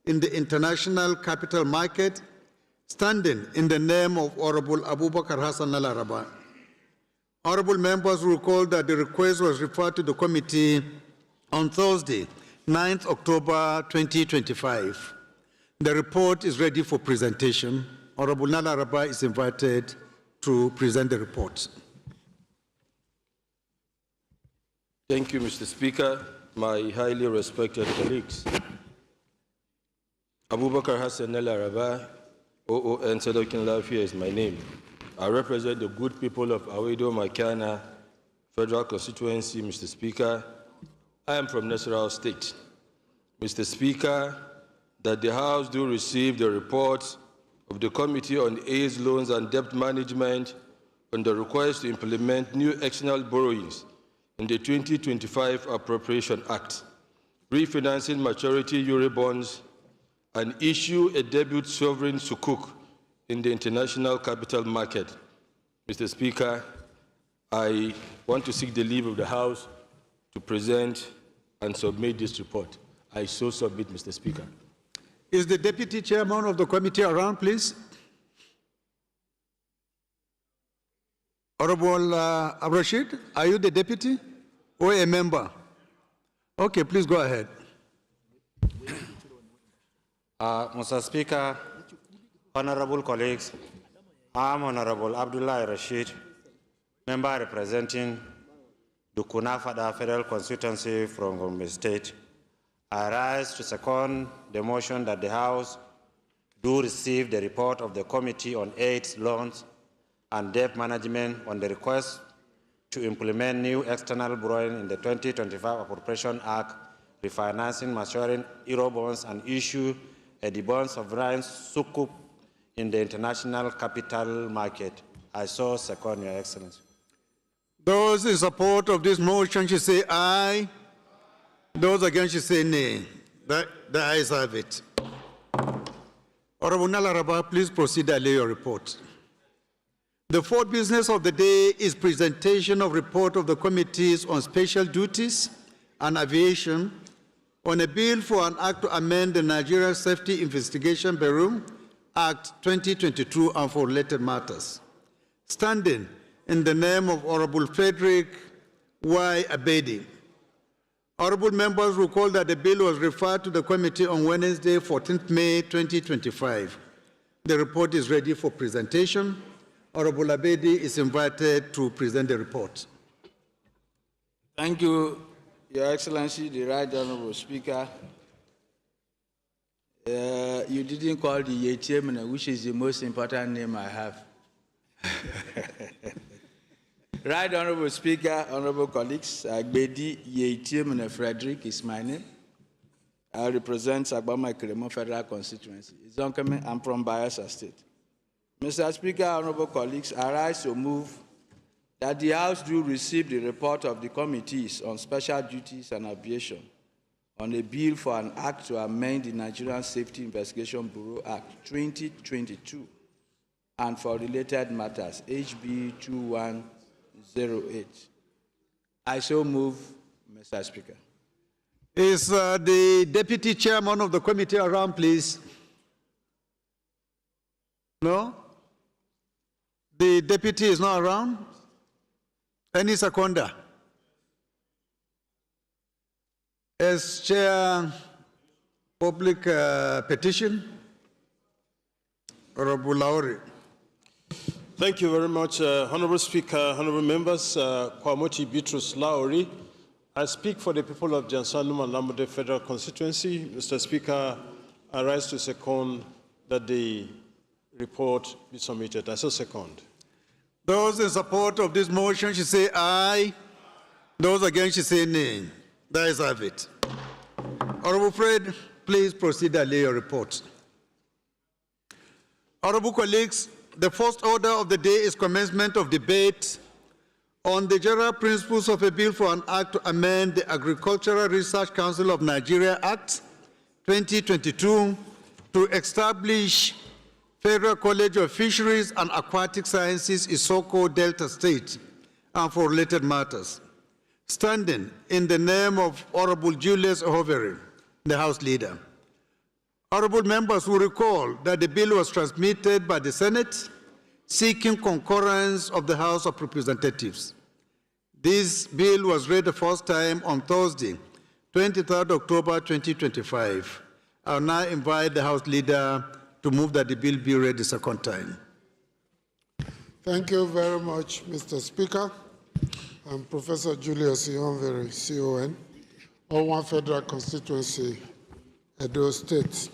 in the international capital market, standing in the name of Honorable Abubakar Hassan Nalaraba. Honorable members recall that the request was referred to the committee on Thursday, 9th October 2025. The report is ready for presentation. Honorable Nalaraba is invited to present the report. Thank you, Mr. Speaker, my highly respected colleagues. Abubakar Hassan Nalaraba, OON Sedokin Lafia is my name. I represent the good people of Awedo Makana Federal Constituency, Mr. Speaker. I am from Nasarawa State. Mr. Speaker, that the House do receive the report of the Committee on AIDS, Loans and Debt Management on the request to implement new external borrowings in the 2025 Appropriation Act, refinancing maturity Euro bonds, and issue a debut sovereign sukuk in the international capital market. Mr. Speaker, I want to seek the leave of the House to present and submit this report. I so submit, Mr. Speaker. Is the Deputy Chairman of the committee around, please? Honorable Rashid, are you the deputy or a member? Okay, please go ahead. Mr. Speaker, honorable colleagues, I am Honorable Abdullah Rashid, member representing Dukunafada Federal Constituency from Gombe State. I rise to second the motion that the House do receive the report of the Committee on Aid, Loans and Debt Management on the request to implement new external borrowing in the 2025 Appropriation Act, refinancing maturing Eurobonds and issue a debond sovereign sukuk in the international capital market. I so second, Your Excellency. Those in support of this motion should say aye. Those against should say nay. The ayes have it. Honorable Nalaraba, please proceed and lay your report. The fourth business of the day is presentation of report of the committees on special duties and aviation on a bill for an act to amend the Nigeria Safety Investigation Bureau Act 2022 and for related matters. Standing in the name of Honorable Frederick Y. Abedi. Honorable members recall that the bill was referred to the committee on Wednesday, 14th May 2025. The report is ready for presentation. Honorable Abedi is invited to present the report. Thank you, Your Excellency, the Right Honorable Speaker. You didn't call the chairman, which is the most important name I have. Right Honorable Speaker, Honorable colleagues, Agbedi Yetiemene Frederick is my name. I represent Sagbama Ikremo Federal Constituency. I'm from Bayelsa State. Mr. Speaker, Honorable colleagues, I rise to move that the House do receive the report of the committees on special duties and aviation on a bill for an act to amend the Nigerian Safety Investigation Bureau Act 2022 and for related matters, HB 2108. I so move, Mr. Speaker. Is the deputy chairman of the committee around, please? No? The deputy is not around? Any seconder? As chair, public petition, Honorable Lauri. Thank you very much, Honorable Speaker, Honorable members. Kwamoti Bitrus Lauri. I speak for the people of Jansanum and Lamode Federal Constituency. Mr. Speaker, I rise to second that the report be submitted. I so second. Those in support of this motion should say aye. Those against should say nay. The ayes have it. Honorable Fred, please proceed and lay your report. Honorable colleagues, the first order of the day is commencement of debate on the general principles of a bill for an act to amend the Agricultural Research Council of Nigeria Act 2022 to establish Federal College of Fisheries and Aquatic Sciences, Isoko Delta State, and for related matters. Standing in the name of Honorable Julius Hoveri, the House Leader. Honorable members will recall that the bill was transmitted by the Senate, seeking concurrence of the House of Representatives. This bill was read the first time on Thursday, 23rd October 2025. I'll now invite the House Leader to move that the bill be read the second time. Thank you very much, Mr. Speaker. I'm Professor Julius Ionveri, CON, Owan Federal Constituency, Edo State.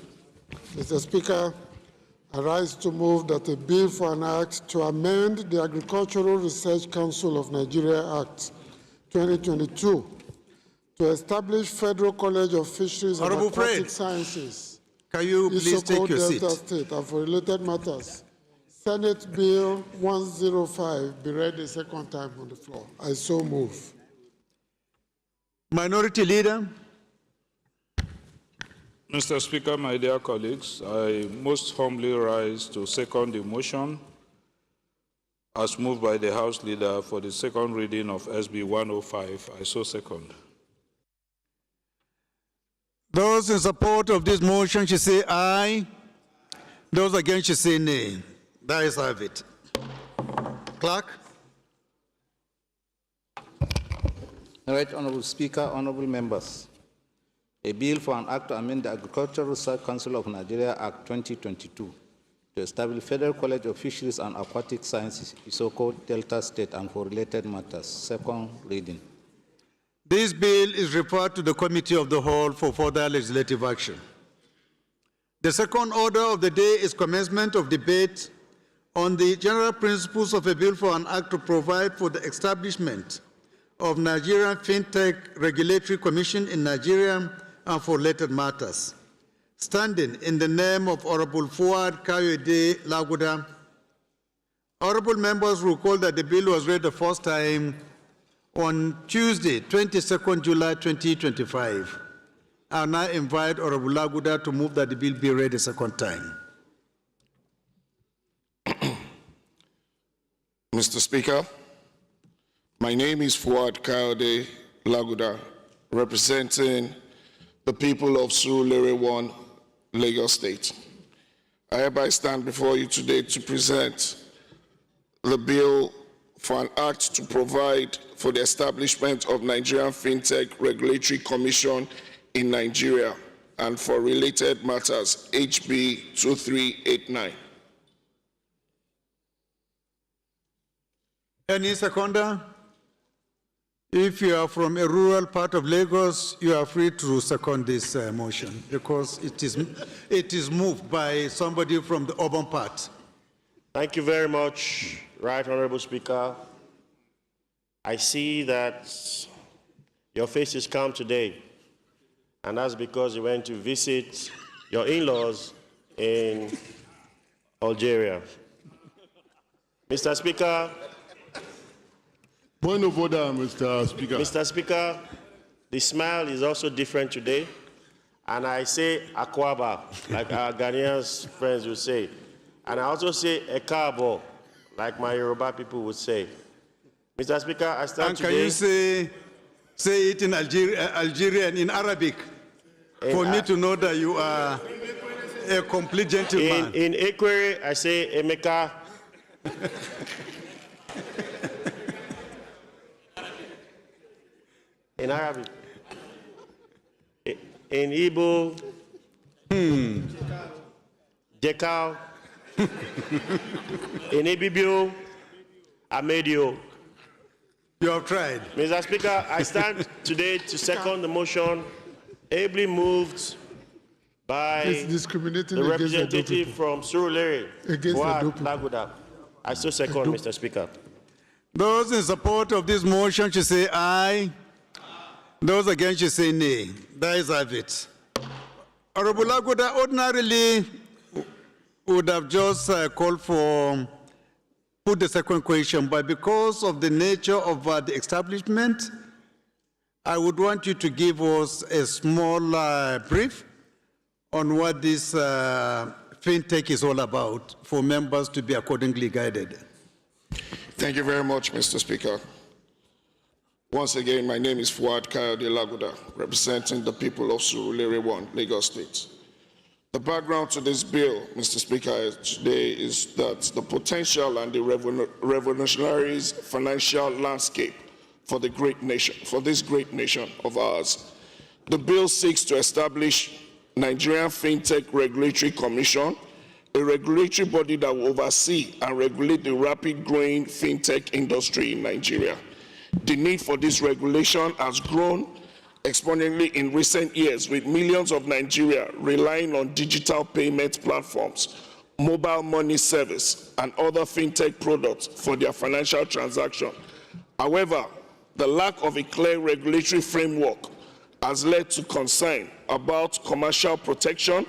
Mr. Speaker, I rise to move that a bill for an act to amend the Agricultural Research Council of Nigeria Act 2022 to establish Federal College of Fisheries and Aquatic Sciences. Can you please take your seat? Delta State, and for related matters, Senate Bill 105 be read a second time on the floor. I so move. Minority Leader. Mr. Speaker, my dear colleagues, I most humbly rise to second the motion as moved by the House Leader for the second reading of SB 105. I so second. Those in support of this motion should say aye. Those against should say nay. The ayes have it. Clerk. All right, Honorable Speaker, honorable members. A bill for an act to amend the Agricultural Research Council of Nigeria Act 2022 to establish Federal College of Fisheries and Aquatic Sciences, Isoko Delta State, and for related matters. Second reading. This bill is referred to the Committee of the Whole for further legislative action. The second order of the day is commencement of debate on the general principles of a bill for an act to provide for the establishment of Nigerian FinTech Regulatory Commission in Nigeria and for related matters. Standing in the name of Honorable Fuad Kayode Laguda, honorable members recall that the bill was read the first time on Tuesday, 22nd July 2025. I now invite Honorable Laguda to move that the bill be read a second time. Mr. Speaker, my name is Fuad Kayode Laguda, representing the people of Surulere 1, Lagos State. I hereby stand before you today to present the bill for an act to provide for the establishment of Nigerian FinTech Regulatory Commission in Nigeria and for related matters, HB 2389. Any seconder? If you are from a rural part of Lagos, you are free to second this motion because it is moved by somebody from the urban part. Thank you very much, Right Honorable Speaker. I see that your face is calm today, and that's because you went to visit your in-laws in Algeria. Mr. Speaker. Point of order, Mr. Speaker. Mr. Speaker, the smile is also different today, and I say akwaba, like our Ghanaian friends would say. And I also say ekabo, like my Yoruba people would say. Mr. Speaker, I stand today. And can you say it in Algerian, in Arabic, for me to know that you are a complete gentleman? In Ekwere, I say Emeka. In Arabic. In Igbo, Jekau. In Ibibio, Amedio. You have tried. Mr. Speaker, I stand today to second the motion ably moved by the representative from Surulere, Fuad Laguda. I still second, Mr. Speaker. Those in support of this motion should say aye. Those against should say nay. That is have it. Honorable Laguda ordinarily would have just called for put the second question, but because of the nature of the establishment, I would want you to give us a small brief on what this FinTech is all about for members to be accordingly guided. Thank you very much, Mr. Speaker. Once again, my name is Fuad Kayode Laguda, representing the people of Surulere 1, Lagos State. The background to this bill, Mr. Speaker, today is that the potential and the revolutionary financial landscape for this great nation of ours. The bill seeks to establish Nigerian FinTech Regulatory Commission, a regulatory body that will oversee and regulate the rapid growing FinTech industry in Nigeria. The need for this regulation has grown exponentially in recent years, with millions of Nigeria relying on digital payment platforms, mobile money service, and other FinTech products for their financial transactions. However, the lack of a clear regulatory framework has led to concern about commercial protection,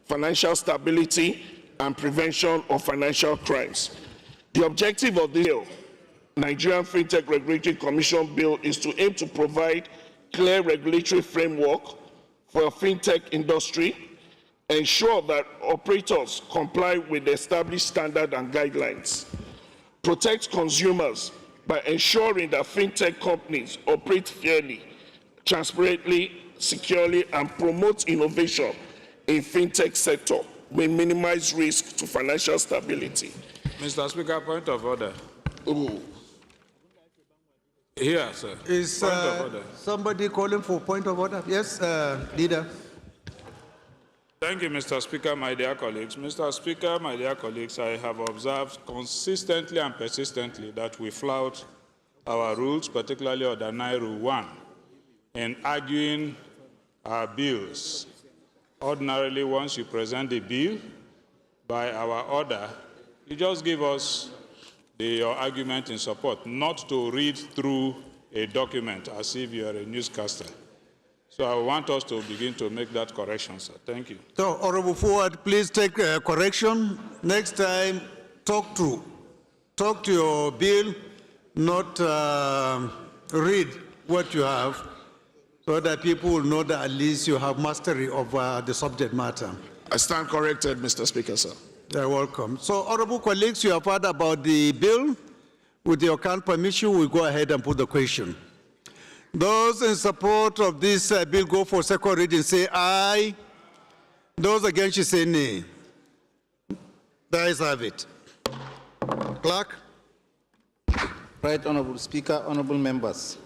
financial stability, and prevention of financial crimes. The objective of the bill, Nigerian FinTech Regulatory Commission Bill, is to aim to provide clear regulatory framework for a FinTech industry, ensure that operators comply with the established standards and guidelines, protect consumers by ensuring that FinTech companies operate fairly, transparently, securely, and promote innovation in FinTech sector will minimize risk to financial stability. Mr. Speaker, point of order. Here, sir. Is somebody calling for point of order? Yes, leader. Thank you, Mr. Speaker, my dear colleagues. Mr. Speaker, my dear colleagues, I have observed consistently and persistently that we flout our rules, particularly Ordinary Rule 1. in arguing our bills. Ordinarily, once you present the bill by our order, you just give us your argument in support, not to read through a document as if you are a newscaster. So I want us to begin to make that correction, sir. Thank you. So, Honorable Forward, please take correction. Next time, talk to your bill, not read what you have, so that people will know that at least you have mastery of the subject matter. I stand corrected, Mr. Speaker, sir. You're welcome. So, honorable colleagues, you have heard about the bill. With your kind permission, we'll go ahead and put the question. Those in support of this bill go for second reading, say aye. Those against, you say nay. The ayes have it. Clerk. Right, Honorable Speaker, honorable members.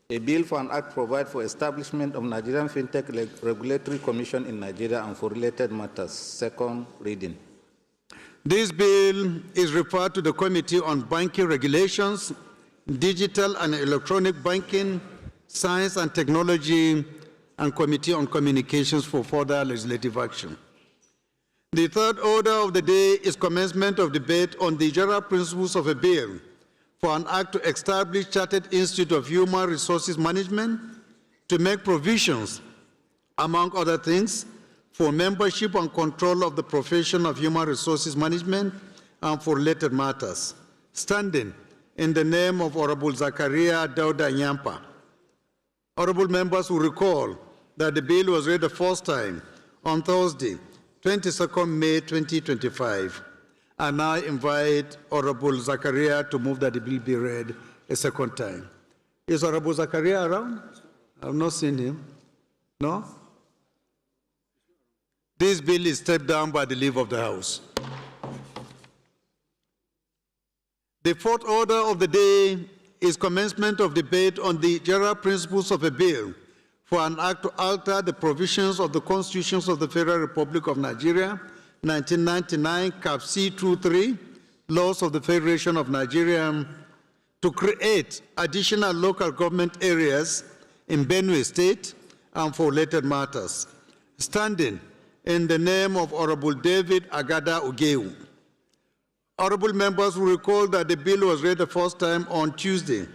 A bill for an act provide for establishment of Nigerian FinTech Regulatory Commission in Nigeria and for related matters. Second reading. This bill is referred to the Committee on Banking Regulations, Digital and Electronic Banking, Science and Technology, and Committee on Communications for further legislative action. The third order of the day is commencement of debate on the general principles of a bill for an act to establish Chartered Institute of Human Resources Management to make provisions, among other things, for membership and control of the profession of human resources management and for related matters, standing in the name of Honorable Zakaria Dauda Nyampa. Honorable members will recall that the bill was read the first time on Thursday, 22nd May 2025. I now invite Honorable Zakaria to move that the bill be read a second time. Is Honorable Zakaria around? I've not seen him. No? This bill is stepped down by the leave of the House. The fourth order of the day is commencement of debate on the general principles of a bill for an act to alter the provisions of the constitutions of the Federal Republic of Nigeria, 1999, Cap C23, laws of the Federation of Nigeria, to create additional local government areas in Benue State and for related matters, standing in the name of Honorable David Agada Ugeu. Honorable members will recall that the bill was read the first time on Tuesday,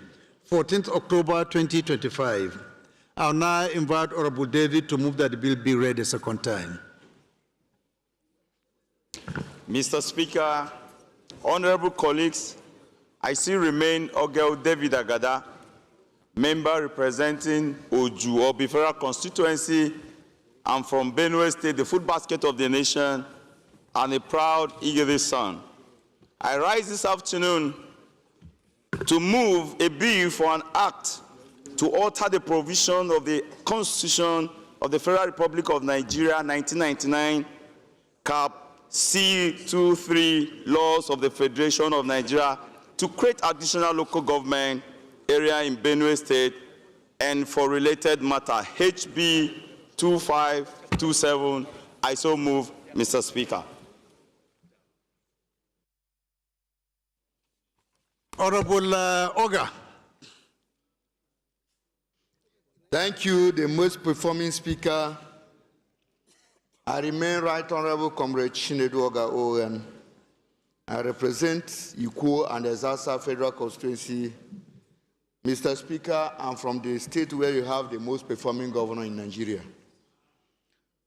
14th October 2025. I'll now invite Honorable David to move that the bill be read a second time. Mr. Speaker, honorable colleagues, I still remain Ogel David Agada, member representing Oju Obi Federal Constituency. I'm from Benue State, the food basket of the nation, and a proud Igede son. I rise this afternoon to move a bill for an act to alter the provision of the Constitution of the Federal Republic of Nigeria, 1999, Cap C23, laws of the Federation of Nigeria, to create additional local government area in Benue State and for related matter, HB 2527. I so move, Mr. Speaker. Honorable Oga. Thank you, the most performing speaker. I remain Right Honorable Comrade Chinedu Oga Owen. I represent Ikwo and Ezasa Federal Constituency. Mr. Speaker, I'm from the state where you have the most performing governor in Nigeria.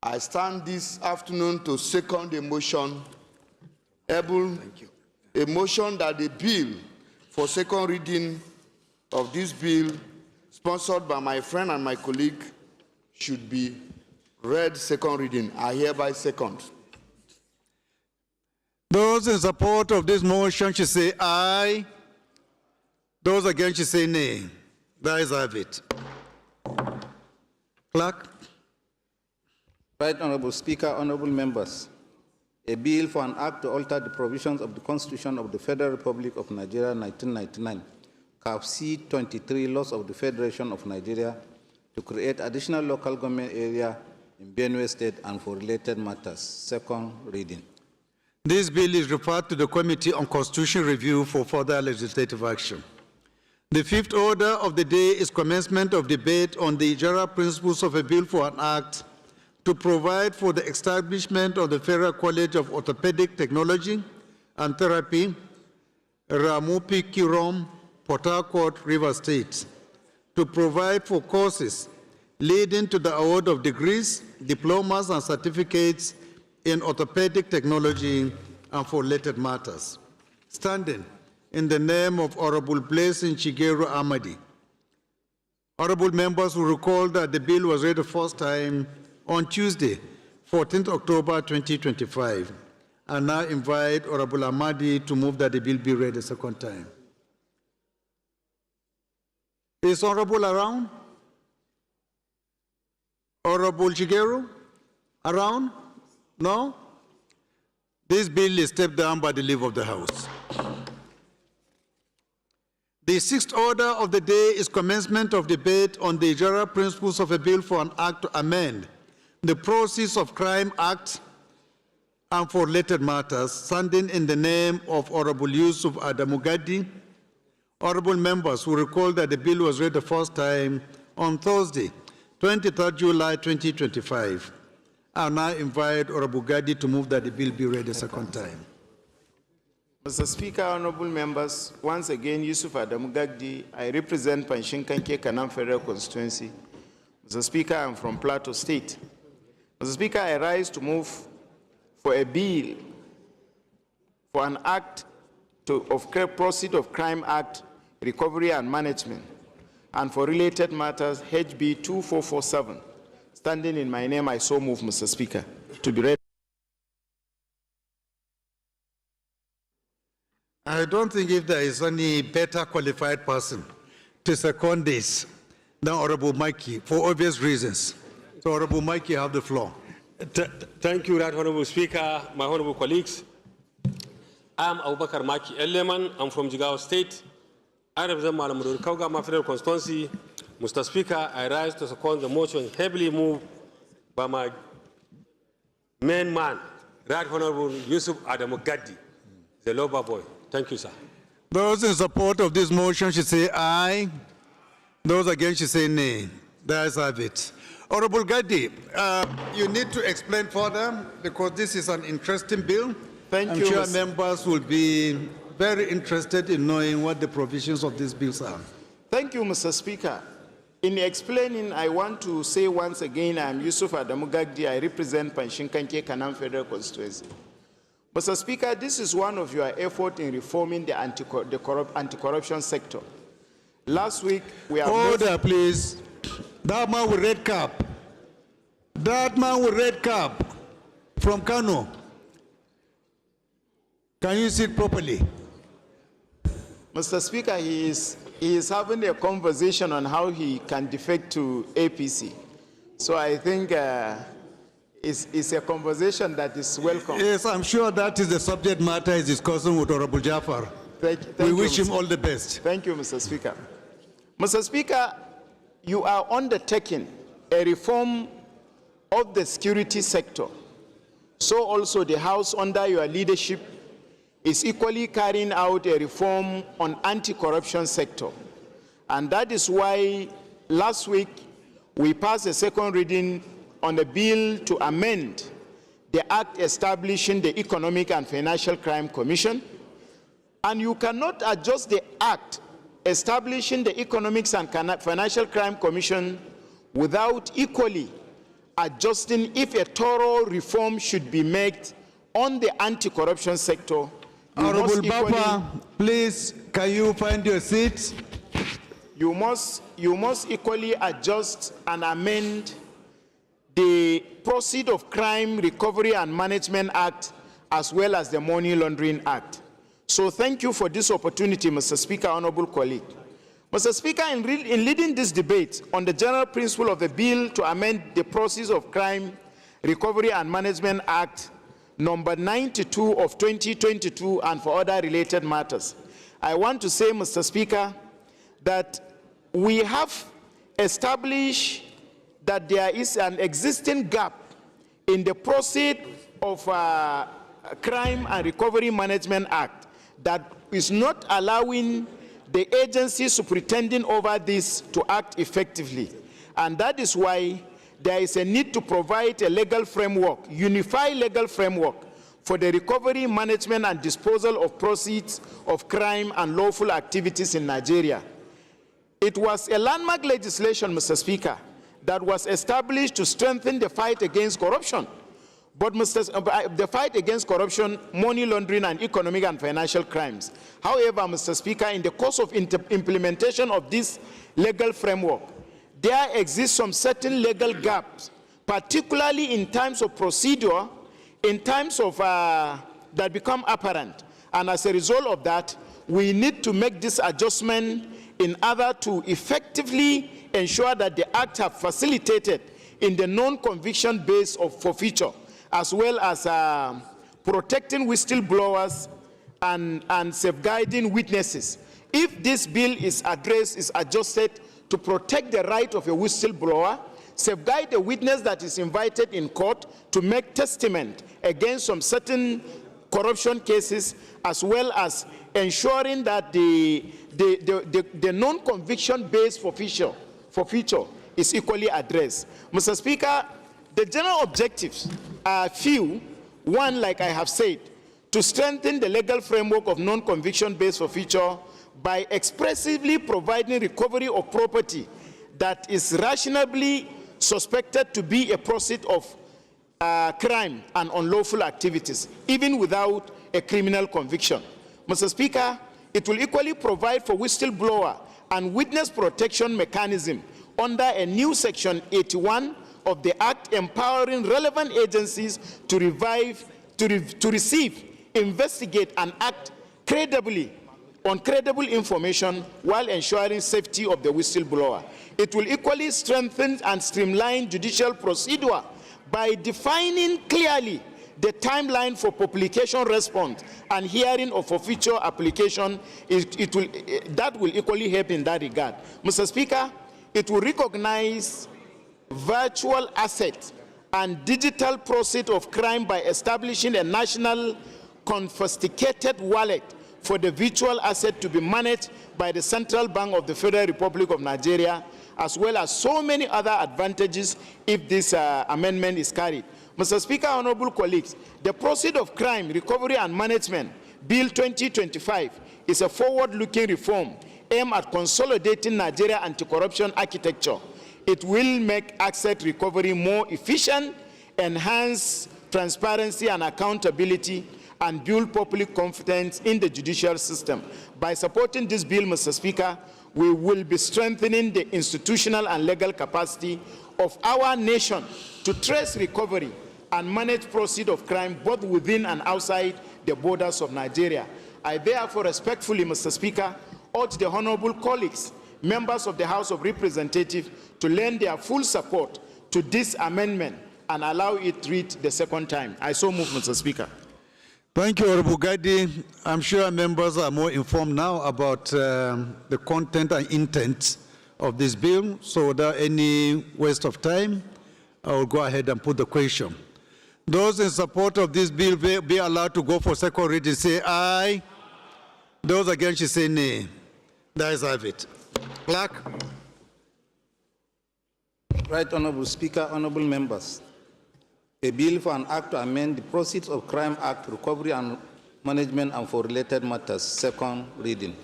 I stand this afternoon to second a motion, a motion that the bill for second reading of this bill, sponsored by my friend and my colleague, should be read second reading. I hereby second. Those in support of this motion should say aye. Those against should say nay. The ayes have it. Clerk. Right, Honorable Speaker, honorable members. A bill for an act to alter the provisions of the Constitution of the Federal Republic of Nigeria, 1999, Cap C23, laws of the Federation of Nigeria, to create additional local government area in Benue State and for related matters. Second reading. This bill is referred to the Committee on Constitutional Review for further legislative action. The fifth order of the day is commencement of debate on the general principles of a bill for an act to provide for the establishment of the Federal College of Orthopedic Technology and Therapy, Ramopi Kirom, Port Harcourt, River State, to provide for courses leading to the award of degrees, diplomas, and certificates in orthopedic technology and for related matters. Standing in the name of Honorable Blessing Shigeru Amadi. Honorable members will recall that the bill was read the first time on Tuesday, 14th October 2025. I now invite Honorable Amadi to move that the bill be read a second time. Is Honorable around? Honorable Shigeru? Around? No? This bill is stepped down by the leave of the House. The sixth order of the day is commencement of debate on the general principles of a bill for an act to amend the Proceeds of Crime Act and for related matters, standing in the name of Honorable Yusuf Adamugadi. Honorable members will recall that the bill was read the first time on Thursday, 23rd July 2025. I now invite Honorable Gadi to move that the bill be read a second time. Mr. Speaker, honorable members, once again, Yusuf Adamugadi, I represent Panshinkanke Kanam Federal Constituency. Mr. Speaker, I'm from Plateau State. Mr. Speaker, I rise to move for a bill for an act of Proceeds of Crime Act, Recovery and Management, and for related matters, HB 2447. Standing in my name, I so move, Mr. Speaker, to be read. I don't think if there is any better qualified person to second this than Honorable Mikey, for obvious reasons. So, Honorable Mikey, you have the floor. Thank you, Right Honorable Speaker, my honorable colleagues. I'm Abubakar Maki Eleman. I'm from Jigawa State. I represent Malamudur Kaugama Federal Constituency. Mr. Speaker, I rise to second the motion heavily moved by my main man, Right Honorable Yusuf Adamugadi, the Loba boy. Thank you, sir. Those in support of this motion should say aye. Those against should say nay. There is have it. Honorable Gadi, you need to explain further because this is an interesting bill. Thank you, I'm sure members will be very interested in knowing what the provisions of these bills are. Thank you, Mr. Speaker. In explaining, I want to say once again, I am Yusuf Adamugadi. I represent Panshinkanke Kanam Federal Constituency. Mr. Speaker, this is one of your efforts in reforming the anti-corruption sector. Last week, we have... Order, please. That man with red cap. That man with red cap from Kano. Can you sit properly? Mr. Speaker, he is having a conversation on how he can defect to APC. So I think it's a conversation that is welcome. Yes, I'm sure that is the subject matter he's discussing with Honorable Jafar. We wish him all the best. Thank you, Mr. Speaker. Mr. Speaker, you are undertaking a reform of the security sector. So also the House under your leadership is equally carrying out a reform on anti-corruption sector. And that is why last week we passed a second reading on a bill to amend the act establishing the Economic and Financial Crime Commission. And you cannot adjust the act establishing the Economic and Financial Crime Commission without equally adjusting if a thorough reform should be made on the anti-corruption sector. Honorable Bapa, please, can you find your seat? You must equally adjust and amend the Proceeds of Crime Recovery and Management Act as well as the Money Laundering Act. So thank you for this opportunity, Mr. Speaker, honorable colleague. Mr. Speaker, in leading this debate on the general principle of the bill to amend the Proceeds of Crime Recovery and Management Act number 92 of 2022 and for other related matters, I want to say, Mr. Speaker, that we have established that there is an existing gap in the Proceeds of Crime and Recovery Management Act that is not allowing the agency superintending over this to act effectively. And that is why there is a need to provide a legal framework, unified legal framework for the recovery, management, and disposal of proceeds of crime and lawful activities in Nigeria. It was a landmark legislation, Mr. Speaker, that was established to strengthen the fight against corruption. But the fight against corruption, money laundering, and economic and financial crimes. However, Mr. Speaker, in the course of implementation of this legal framework, there exist some certain legal gaps, particularly in terms of procedure, in terms of that become apparent. And as a result of that, we need to make this adjustment in order to effectively ensure that the act have facilitated in the non-conviction base of forfeiture, as well as protecting whistleblowers and safeguarding witnesses. If this bill is adjusted to protect the right of a whistleblower, safeguard the witness that is invited in court to make testament against some certain corruption cases, as well as ensuring that the non-conviction based forfeiture is equally addressed. Mr. Speaker, the general objectives are few. One, like I have said, to strengthen the legal framework of non-conviction based forfeiture by expressively providing recovery of property that is rationally suspected to be a proceed of crime and unlawful activities, even without a criminal conviction. Mr. Speaker, it will equally provide for whistleblower and witness protection mechanism under a new Section 81 of the Act, empowering relevant agencies to receive, investigate, and act credibly on credible information while ensuring safety of the whistleblower. It will equally strengthen and streamline judicial procedure by defining clearly the timeline for publication response and hearing of forfeiture application. That will equally help in that regard. Mr. Speaker, it will recognize virtual assets and digital proceeds of crime by establishing a national confiscated wallet for the virtual asset to be managed by the Central Bank of the Federal Republic of Nigeria, as well as so many other advantages if this amendment is carried. Mr. Speaker, honorable colleagues, the Proceeds of Crime, Recovery and Management Bill 2025 is a forward-looking reform aimed at consolidating Nigeria anti-corruption architecture. It will make asset recovery more efficient, enhance transparency and accountability, and build public confidence in the judicial system. By supporting this bill, Mr. Speaker, we will be strengthening the institutional and legal capacity of our nation to trace recovery and manage proceeds of crime both within and outside the borders of Nigeria. I therefore respectfully, Mr. Speaker, urge the honorable colleagues, members of the House of Representatives, to lend their full support to this amendment and allow it to read the second time. I so move, Mr. Speaker. Thank you, Honorable Gadi. I'm sure members are more informed now about the content and intent of this bill. So without any waste of time, I will go ahead and put the question. Those in support of this bill will be allowed to go for second reading. Say aye. Those against should say nay. The ayes have it. Clerk. Right, Honorable Speaker, honorable members. A bill for an act to amend the Proceeds of Crime Act, Recovery and Management and for related matters, second reading.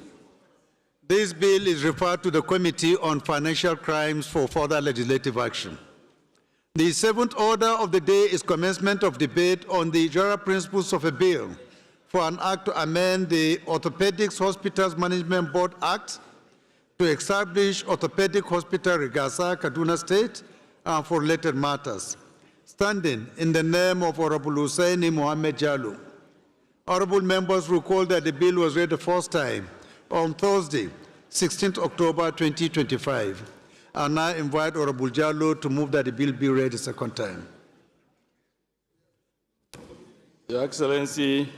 This bill is referred to the Committee on Financial Crimes for further legislative action. The seventh order of the day is commencement of debate on the general principles of a bill for an act to amend the Orthopedic Hospitals Management Board Act to establish Orthopedic Hospital Rigasa, Kaduna State, and for related matters. Standing in the name of Honorable Hussaini Mohammed Jallo. Honorable members recall that the bill was read the first time on Thursday, 16th October 2025. I now invite Honorable Jallo to move that the bill be read the second time. Your Excellency,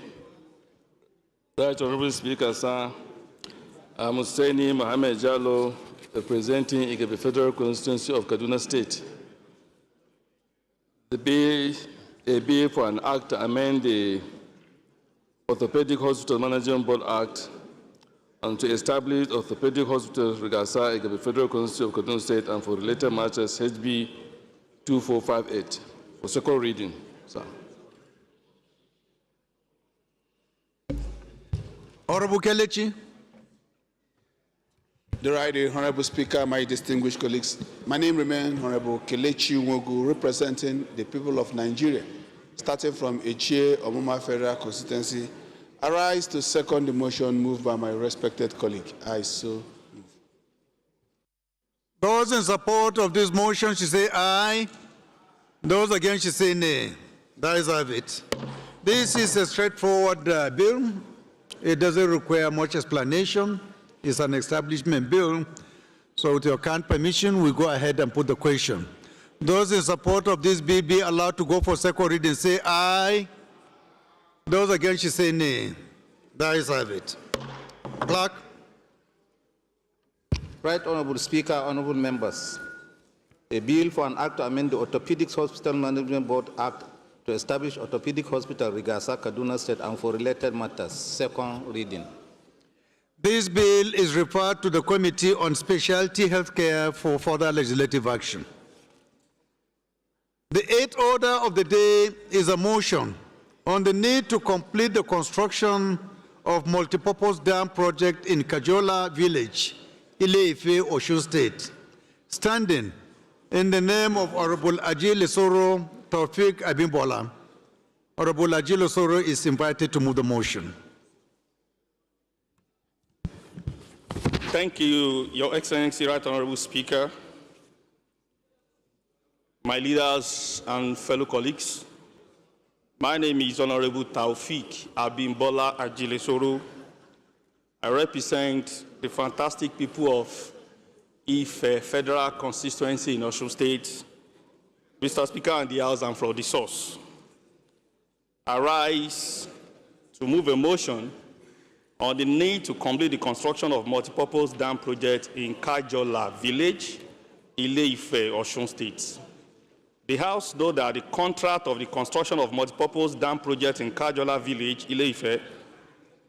Right Honorable Speaker, sir, I'm Hussaini Mohammed Jallo, representing Igebe Federal Constituency of Kaduna State. A bill for an act to amend the Orthopedic Hospital Management Board Act and to establish Orthopedic Hospital Rigasa in the Federal Constituency of Kaduna State and for related matters HB 2458 for second reading, sir. Honorable Kelechi. The right Honorable Speaker, my distinguished colleagues, my name remains Honorable Kelechi Nwogu, representing the people of Nigeria, starting from Echie Omuma Federal Constituency. I rise to second the motion moved by my respected colleague. I so move. Those in support of this motion should say aye. Those against should say nay. That is have it. This is a straightforward bill. It doesn't require much explanation. It's an establishment bill. So with your kind permission, we go ahead and put the question. Those in support of this bill be allowed to go for second reading, say aye. Those against should say nay. That is have it. Clerk. Right Honorable Speaker, honorable members. A bill for an act to amend the Orthopedics Hospital Management Board Act to establish Orthopedic Hospital Rigasa, Kaduna State and for related matters. Second reading. This bill is referred to the Committee on Specialty Healthcare for further legislative action. The eighth order of the day is a motion on the need to complete the construction of multipurpose dam project in Kajola Village, Ile-Ife, Osun State, standing in the name of Honorable Aji Lesoro Taufik Abimbola. Honorable Aji Lesoro is invited to move the motion. Thank you, Your Excellency, Right Honorable Speaker, my leaders and fellow colleagues. My name is Honorable Taufik Abimbola Ajilesoro. I represent the fantastic people of Ife Federal Constituency in Osun State. Mr. Speaker and the House, and from the source. I rise to move a motion on the need to complete the construction of multipurpose dam project in Kajola Village, Ile-Ife, Osun State. The House knows that the contract of the construction of multipurpose dam project in Kajola Village, Ile-Ife,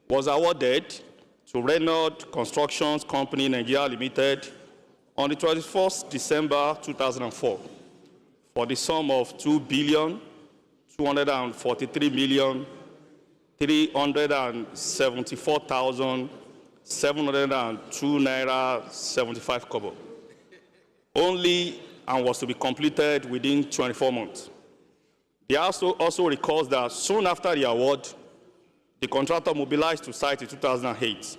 was awarded to Renault Constructions Company Nigeria Limited on the 21st December 2004 for the sum of 2,243,374,702 naira 75 kobo. Only and was to be completed within 24 months. The House also recalls that soon after the award, the contractor mobilized to site in 2008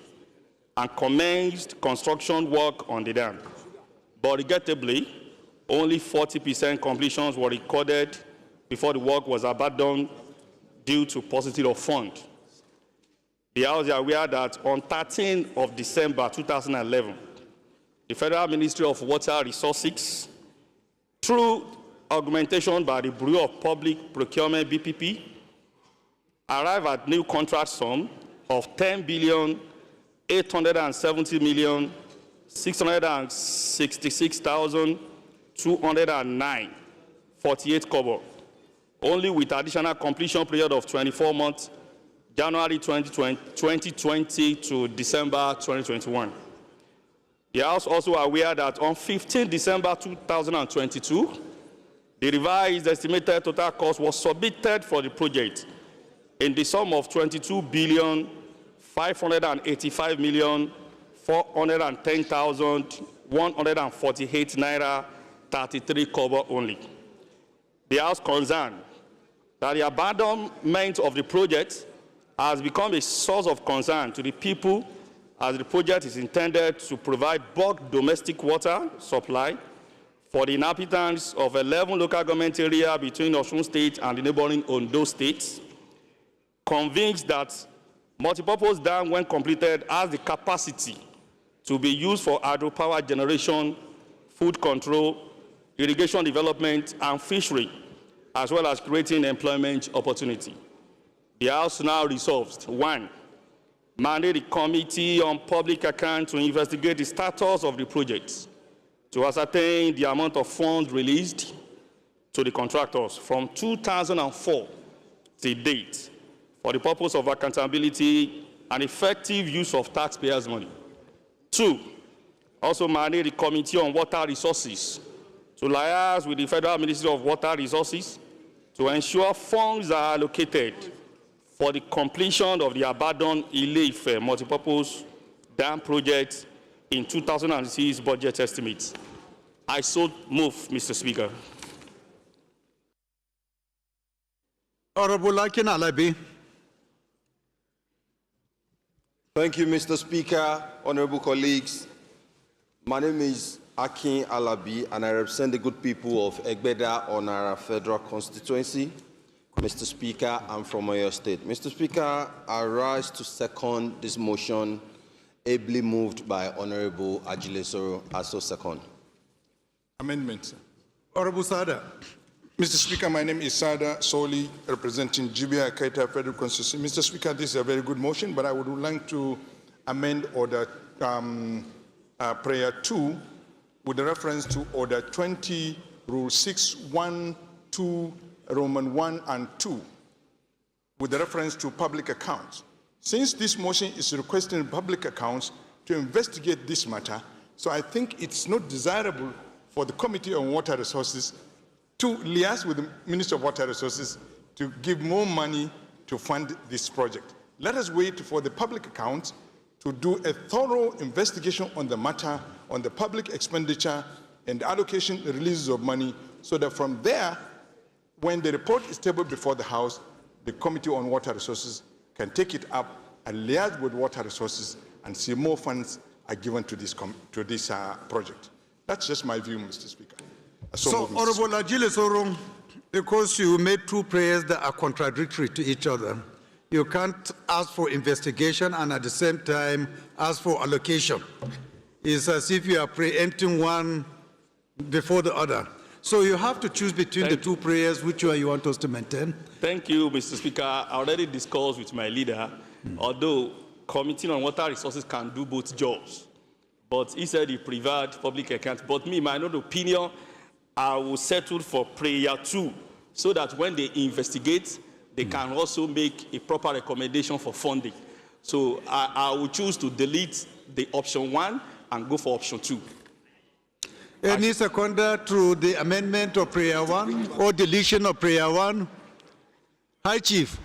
and commenced construction work on the dam. But regrettably, only 40% completions were recorded before the work was abandoned due to paucity of funds. The House is aware that on 13th of December 2011, the Federal Ministry of Water Resources, through augmentation by the Bureau of Public Procurement (BPP), arrived at new contract sum of 10,870,666,209.48 kobo, only with additional completion period of 24 months, January 2020 to December 2021. The House also aware that on 15 December 2022, the revised estimated total cost was submitted for the project in the sum of 22,585,410,148 naira 33 kobo only. The House concerned that the abandonment of the project has become a source of concern to the people, as the project is intended to provide bulk domestic water supply for the inhabitants of 11 local government areas between Osun State and the neighboring Ondo states. Convinced that multipurpose dam, when completed, has the capacity to be used for hydropower generation, food control, irrigation development, and fishery, as well as creating employment opportunity. The House now resolves: 1, mandate the Committee on Public Accounts to investigate the status of the project, to ascertain the amount of funds released to the contractors from 2004 to date for the purpose of accountability and effective use of taxpayers' money. 2, also manage the Committee on Water Resources to liaise with the Federal Ministry of Water Resources to ensure funds are allocated for the completion of the abandoned Ile-Ife multipurpose dam project in 2006 budget estimates. I so move, Mr. Speaker. Honorable Akin Alabi. Thank you, Mr. Speaker, honorable colleagues. My name is Akin Alabi, and I represent the good people of Egbeda Onara Federal Constituency. Mr. Speaker, I'm from Oyo State. Mr. Speaker, I rise to second this motion, ably moved by Honorable Ajilesoro. I so second. Amendment, sir. Honorable Sada. Mr. Speaker, my name is Sada Soli, representing Jibia Kaita Federal Constituency. Mr. Speaker, this is a very good motion, but I would like to amend Order Prayer 2 with reference to Order 20, Rule 6, 1, 2, Roman 1 and 2, with reference to public accounts. Since this motion is requesting public accounts to investigate this matter, so I think it's not desirable for the Committee on Water Resources to liaise with the Minister of Water Resources to give more money to fund this project. Let us wait for the public accounts to do a thorough investigation on the matter, on the public expenditure and allocation and releases of money, so that from there, when the report is tabled before the House, the Committee on Water Resources can take it up and liaise with Water Resources and see more funds are given to this project. That's just my view, Mr. Speaker. So, Honorable Ajile Soro, because you made two prayers that are contradictory to each other, you can't ask for investigation and at the same time ask for allocation. It's as if you are preempting one before the other. So you have to choose between the two prayers, which one you want us to maintain. Thank you, Mr. Speaker. I already discussed with my leader, although Committee on Water Resources can do both jobs. But he said he preferred public accounts. But me, my own opinion, I will settle for prayer 2, so that when they investigate, they can also make a proper recommendation for funding. So I will choose to delete the option 1 and go for option 2. Any seconder to the amendment of prayer 1 or deletion of prayer 1? High Chief.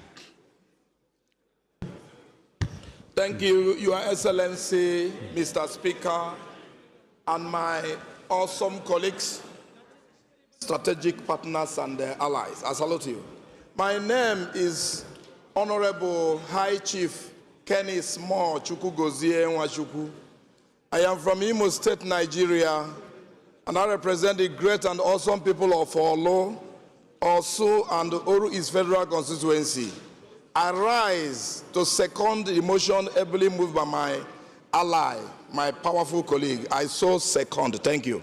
Thank you, Your Excellency, Mr. Speaker, and my awesome colleagues, strategic partners and allies. I salute you. My name is Honorable High Chief Kenny Small Chukwugozie Nwachukwu. I am from Imo State, Nigeria, and I represent the great and awesome people of Olo, Osu, and Oru East Federal Constituency. I rise to second the motion ably moved by my ally, my powerful colleague. I so second. Thank you.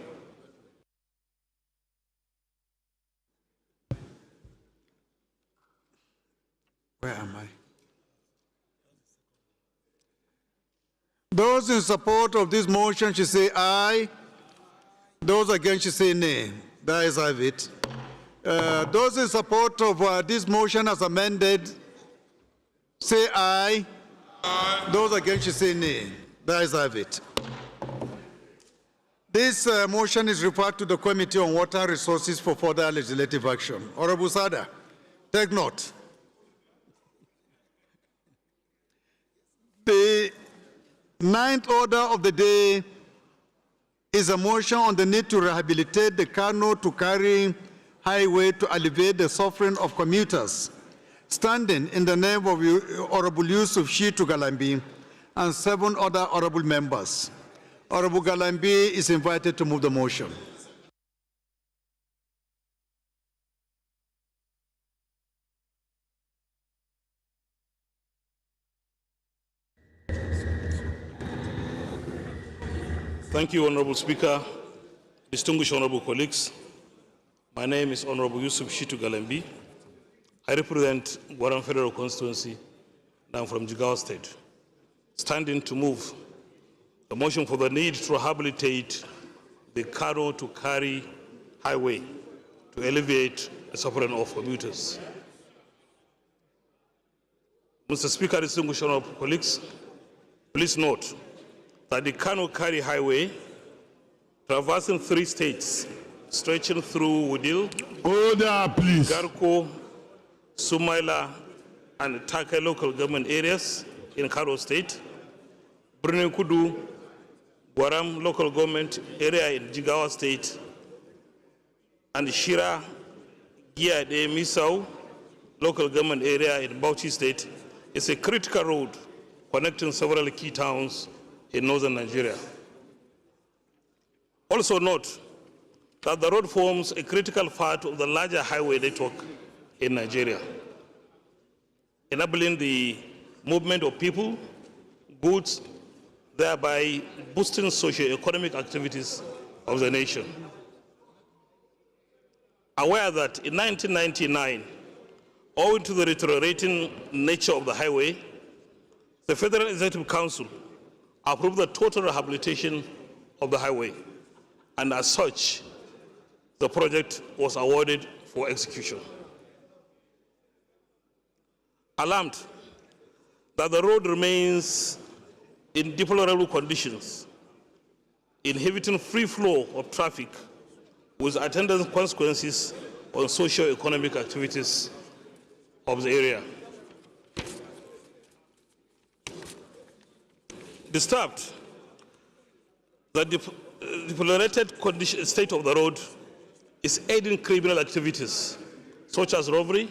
Where am I? Those in support of this motion should say aye. Those against should say nay. That is have it. Those in support of this motion as amended, say aye. Aye. Those against should say nay. That is have it. This motion is referred to the Committee on Water Resources for further legislative action. Honorable Sada, take note. The ninth order of the day is a motion on the need to rehabilitate the Kano to Kari highway to alleviate the suffering of commuters. Standing in the name of Honorable Yusuf Shitu Galambi and 7 other honorable members. Honorable Galambi is invited to move the motion. Thank you, Honorable Speaker, distinguished honorable colleagues. My name is Honorable Yusuf Shitu Galambi. I represent Gwaram Federal Constituency, and I'm from Jigawa State. Standing to move the motion for the need to rehabilitate the Kano to Kari highway to alleviate the suffering of commuters. Mr. Speaker, distinguished honorable colleagues, please note that the Kano-Kari Highway, traversing 3 states, stretching through Wudil, Order, please. Garko, Sumaila, and Taka local government areas in Kano State, Birnin Kudu, Gwaram local government area in Jigawa State, and Shira, Giade, Misau local government area in Bauchi State is a critical road connecting several key towns in northern Nigeria. Also note that the road forms a critical part of the larger highway network in Nigeria, enabling the movement of people, goods, thereby boosting socio-economic activities of the nation. Aware that in 1999, owing to the deteriorating nature of the highway, the Federal Executive Council approved the total rehabilitation of the highway, and as such, the project was awarded for execution. Alarmed that the road remains in deplorable conditions, inhibiting free flow of traffic with attendant consequences on socio-economic activities of the area. Disturbed that the deteriorated state of the road is aiding criminal activities such as robbery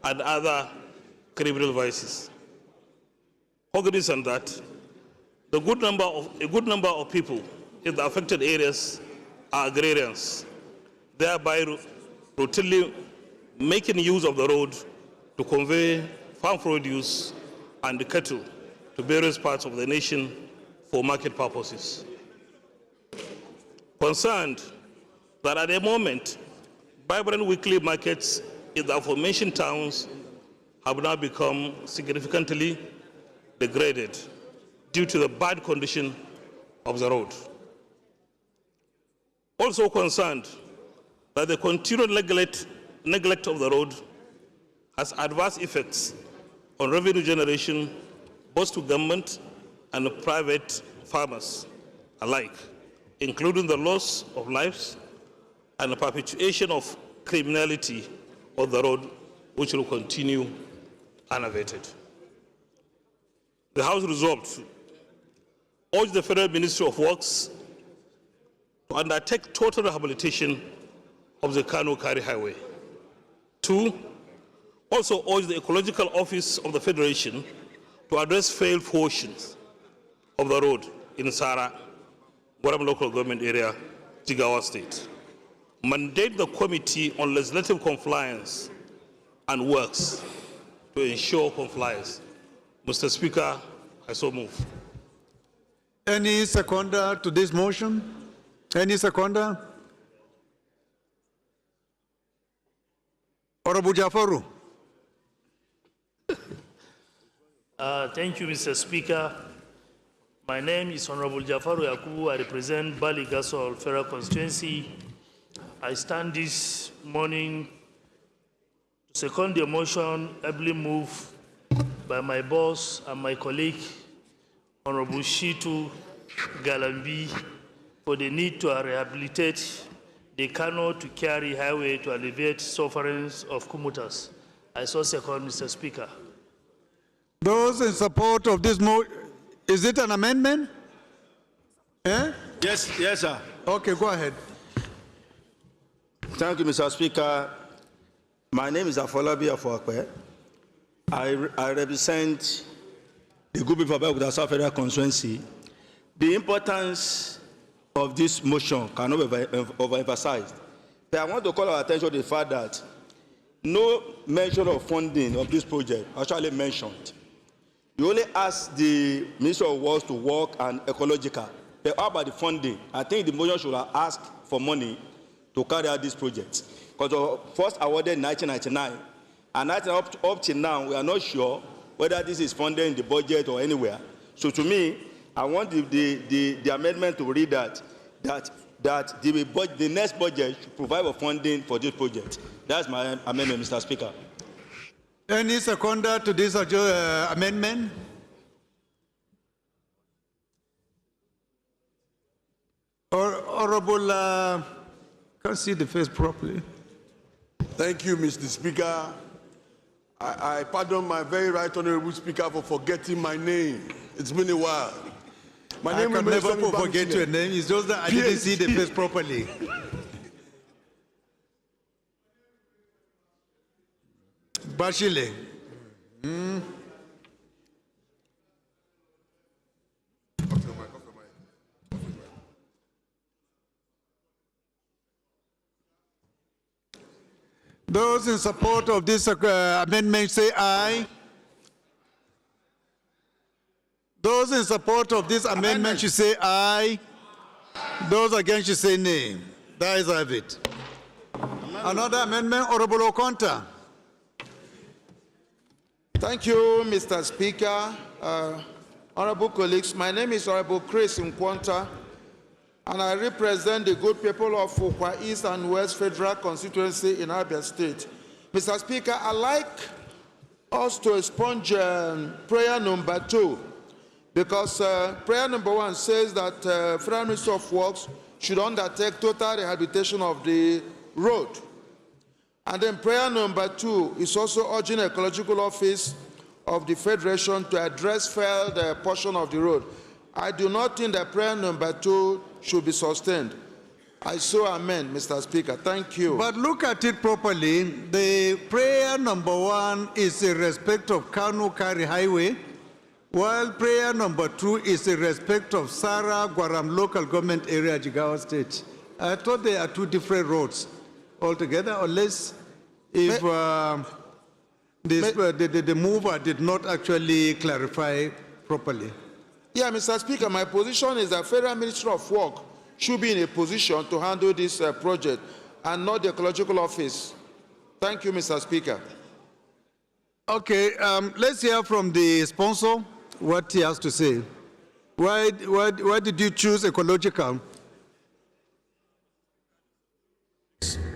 and other criminal vices. Cognizant that a good number of people in the affected areas are agrarians, thereby routinely making use of the road to convey farm produce and cattle to various parts of the nation for market purposes. Concerned that at the moment, vibrant weekly markets in the aforementioned towns have now become significantly degraded due to the bad condition of the road. Also concerned that the continued neglect of the road has adverse effects on revenue generation both to government and private farmers alike, including the loss of lives and the perpetuation of criminality on the road, which will continue unabated. The House resolved to urge the Federal Ministry of Works to undertake total rehabilitation of the Kano-Kari Highway. 2, also urge the Ecological Office of the Federation to address failed portions of the road in Sara, Gwaram local government area, Jigawa State. Mandate the Committee on Legislative Compliance and Works to ensure compliance. Mr. Speaker, I so move. Any seconder to this motion? Any seconder? Honorable Jafaru. Thank you, Mr. Speaker. My name is Honorable Jafaru Yakubu. I represent Bali Gasol Federal Constituency. I stand this morning to second the motion ably moved by my boss and my colleague, Honorable Shitu Galambi, for the need to rehabilitate the Kano to Kari Highway to alleviate sufferings of commuters. I so second, Mr. Speaker. Those in support of this motion, is it an amendment? Eh? Yes, sir. Okay, go ahead. Thank you, Mr. Speaker. My name is Afolabi Afuakwe. I represent the group of Abeokuta South Federal Constituency. The importance of this motion cannot be overemphasized. But I want to call our attention to the fact that no mention of funding of this project actually mentioned. You only ask the Ministry of Works to work and ecological. But how about the funding? I think the motion should have asked for money to carry out this project. Because it was first awarded in 1999, and up till now, we are not sure whether this is funded in the budget or anywhere. So to me, I want the amendment to read that the next budget should provide for funding for this project. That's my amendment, Mr. Speaker. Any seconder to this amendment? Honorable, can't see the face properly. Thank you, Mr. Speaker. I pardon my very right honorable speaker for forgetting my name. It's been a while. My name can never Sonny forget Bamsile. your name. It's just that I didn't see the face properly. Bashile. Those in support of this amendment say aye. Those in support of this amendment should say aye. Those against should say nay. That is have it. Another amendment, Honorable Okonta. Thank you, Mr. Speaker. Honorable colleagues, my name is Honorable Chris Nkwanta, and I represent the good people of Ukwa East and West Federal Constituency in Abia State. Mr. Speaker, I'd like us to expunge prayer number 2, because prayer number 1 says that Federal Ministry of Works should undertake total rehabilitation of the road. And then prayer number 2 is also urging Ecological Office of the Federation to address failed portion of the road. I do not think that prayer number 2 should be sustained. I so amend, Mr. Speaker. Thank you. But look at it properly. The prayer number 1 is in respect of Kanu-Kari Highway, while prayer number 2 is in respect of Sara Gwaram Local Government Area, Jigawa State. I thought they are 2 different roads altogether, unless if the mover did not actually clarify properly. Yeah, Mr. Speaker, my position is that Federal Ministry of Work should be in a position to handle this project and not the Ecological Office. Thank you, Mr. Speaker. Okay, let's hear from the sponsor what he has to say. Why did you choose ecological?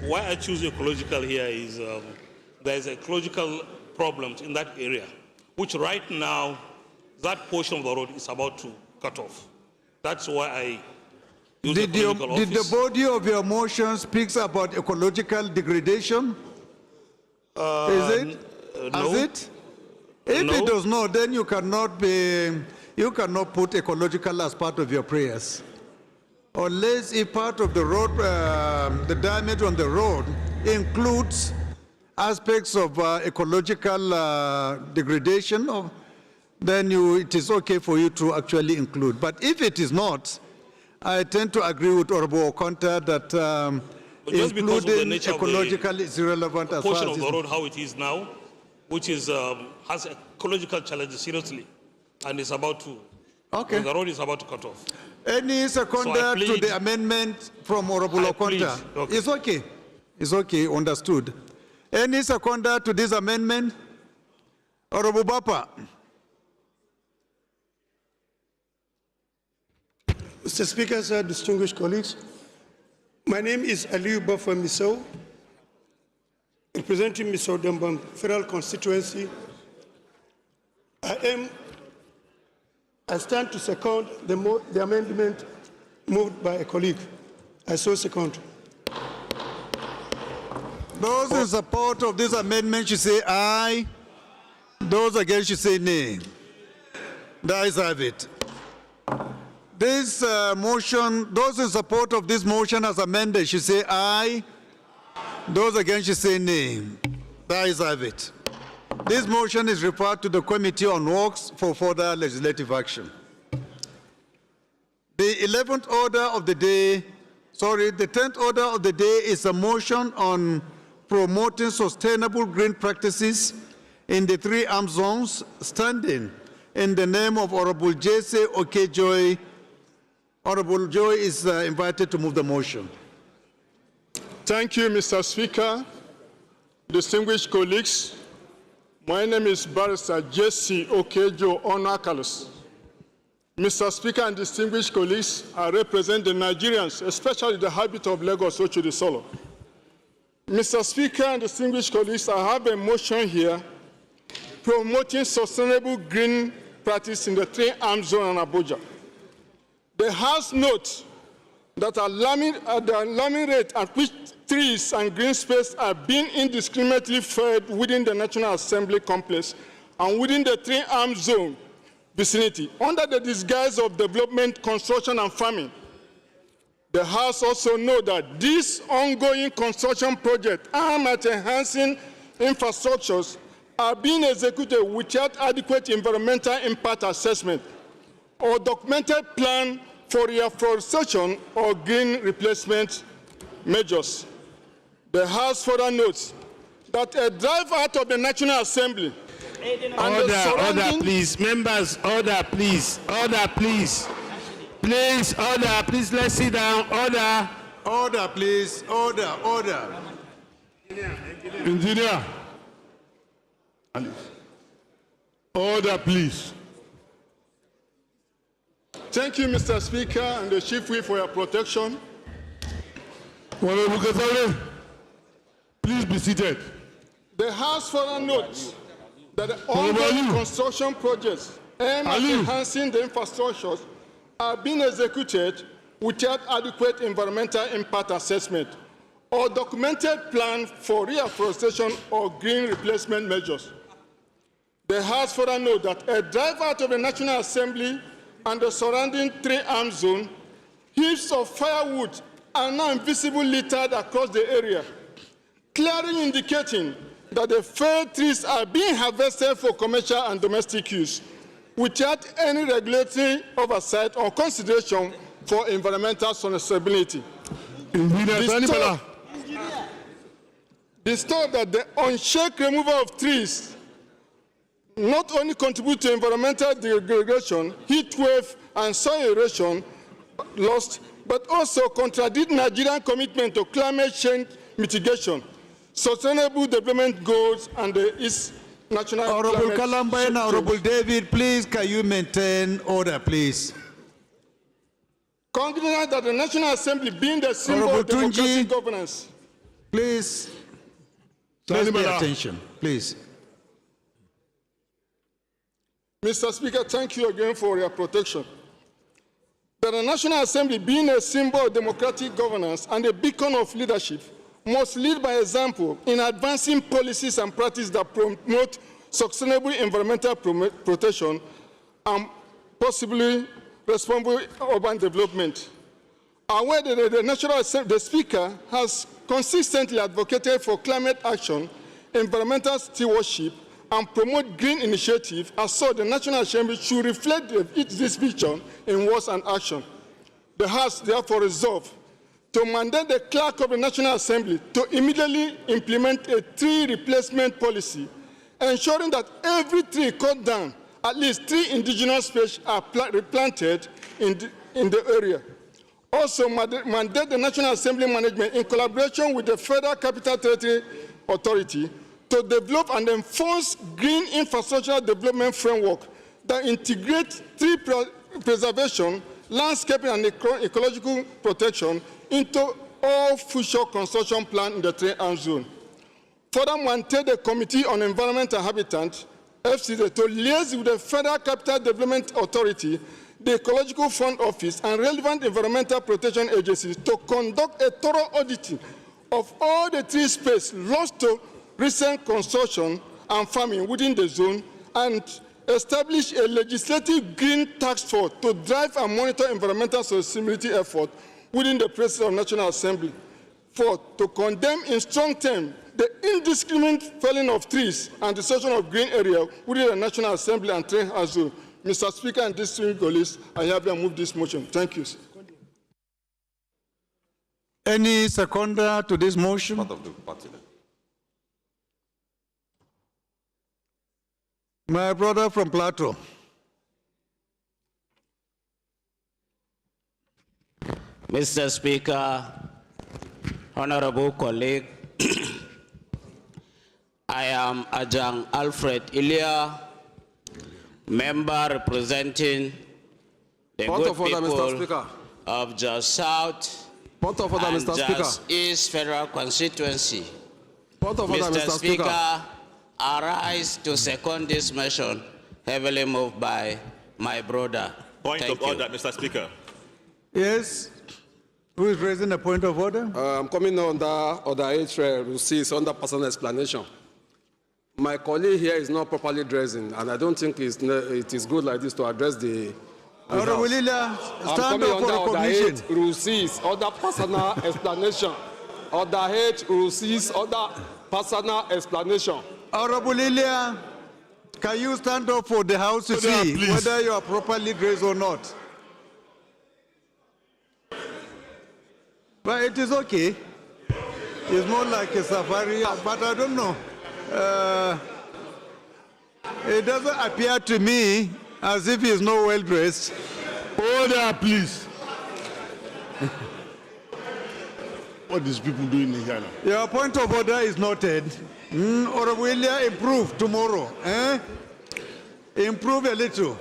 Why I choose ecological here is there is ecological problems in that area, which right now, that portion of the road is about to cut off. That's why I use Did the body of your motion speaks about ecological degradation? Is it? No. Is it? If No. it does not, then you cannot put ecological as part of your prayers. Unless if part of the road, the damage on the road includes aspects of ecological degradation, then it is okay for you to actually include. But if it is not, I tend to agree with Honorable Okonta that just because of the including nature of ecological is irrelevant as far portion as of the road how it is now, which is has ecological challenges seriously, and is about to. Okay. The road is about to cut off. Any seconder to the amendment from Honorable Okonta? Okay. It's okay. It's okay, understood. Any seconder to this amendment? Honorable Bapa. Mr. Speaker, sir, distinguished colleagues, my name is Aliyu Baffa Misau, representing Misau Dambam Federal Constituency. I stand to second the amendment moved by a colleague. I so second. Those in support of this amendment should say aye. Those against should say nay. The ayes have it. This motion, those in support of this motion as amended should say aye. Those against should say nay. The ayes have it. This motion is referred to the Committee on Works for further legislative action. The 11th order of the day, the 10th order of the day is a motion on promoting sustainable green practices in the 3 armed zones, standing in the name of Honorable Jesse Okejoy. Honorable Joy is invited to move the motion. Thank you, Mr. Speaker. Distinguished colleagues, my name is Barrister Jesse Okejo Onakalus. Mr. Speaker and distinguished colleagues, I represent the Nigerians, especially the habit of Lagos Ochudi Solo. Mr. Speaker and distinguished colleagues, I have a motion here promoting sustainable green practice in the three-arm zone and Abuja. The House notes that the alarming rate at which trees and green space are being indiscriminately felled within the National Assembly complex and within the three-arm zone vicinity under the disguise of development, construction, and farming. The House also knows that these ongoing construction projects aimed at enhancing infrastructures are being executed without adequate environmental impact assessment or documented plan for reforestation or green replacement measures. The House further notes that a drive out of the National Assembly Order, please. Members, order, please. Order, please. Please, order. Please, let's sit down. Order. Order, please. Order, order. Engineer. Order, please. Thank you, Mr. Speaker, and the Chief Whip for your protection. Honorable Kasale, please be seated. The House further notes that the ongoing construction projects aimed at enhancing the infrastructures are being executed without adequate environmental impact assessment or documented plan for reforestation or green replacement measures. The House further notes that a drive out of the National Assembly and the surrounding three-arm zone, heaps of firewood are now invisibly littered across the area, clearly indicating that the felled trees are being harvested for commercial and domestic use without any regulatory oversight or consideration for environmental sustainability. Disturbed that the unchecked removal of trees not only contribute to environmental degradation, heat wave, and soil erosion lost, but also contradict Nigerian commitment to climate change mitigation, sustainable development goals, and the East National Honorable Kalamba and Honorable David, please, can you maintain order, please? Cognizant that the National Assembly being the symbol of democratic governance. Please, pay attention, please. Mr. Speaker, thank you again for your protection. That the National Assembly, being a symbol of democratic governance and a beacon of leadership, must lead by example in advancing policies and practices that promote sustainable environmental protection and possibly responsible urban development. Aware that the National Assembly, the Speaker, has consistently advocated for climate action, environmental stewardship, and promote green initiatives, as so the National Assembly should reflect this vision in words and action. The House therefore resolved to mandate the clerk of the National Assembly to immediately implement a tree replacement policy, ensuring that every tree cut down, at least 3 indigenous species are replanted in the area. Also mandate the National Assembly management in collaboration with the Federal Capital Territory Authority to develop and enforce green infrastructure development framework that integrates tree preservation, landscaping, and ecological protection into all future construction plans in the three-arm zone. Further, maintain the Committee on Environment and Habitat, FCD, to liaise with the Federal Capital Development Authority, the Ecological Fund Office, and relevant environmental protection agencies to conduct a thorough auditing of all the tree space lost to recent construction and farming within the zone, and establish a legislative green task force to drive and monitor environmental sustainability efforts within the President of the National Assembly. 4, to condemn in strong terms the indiscriminate felling of trees and destruction of green area within the National Assembly and three-arm zone. Mr. Speaker and distinguished colleagues, I hereby move this motion. Thank you. Any seconder to this motion? Part of the party. My brother from Plateau. Mr. Speaker, honorable colleague, I am Ajang Alfred Ilya, member representing the good people of Jos South and Jos East Federal Constituency. Mr. Speaker, I rise to second this motion, heavily moved by my brother. Point Thank of you. order, Mr. Speaker. Yes. Who is raising a point of order? I'm coming under Order 8, Rule 6, under personal explanation. My colleague here is not properly dressing, and I don't think it is good like this to address the Honorable House. Leader, I'm stand coming up for under Order recognition. 8, Rule 6, under personal explanation. Order 8, Rule 6, under personal explanation. Honorable Leader, can you stand up for the House to Order, see please. whether you are properly dressed or not? But it is okay. It's more like a safari, but I don't know. It doesn't appear to me as if he's not well dressed. Order, please. What these people doing here now? Your point of order is noted. Or will you improve tomorrow? Improve a little.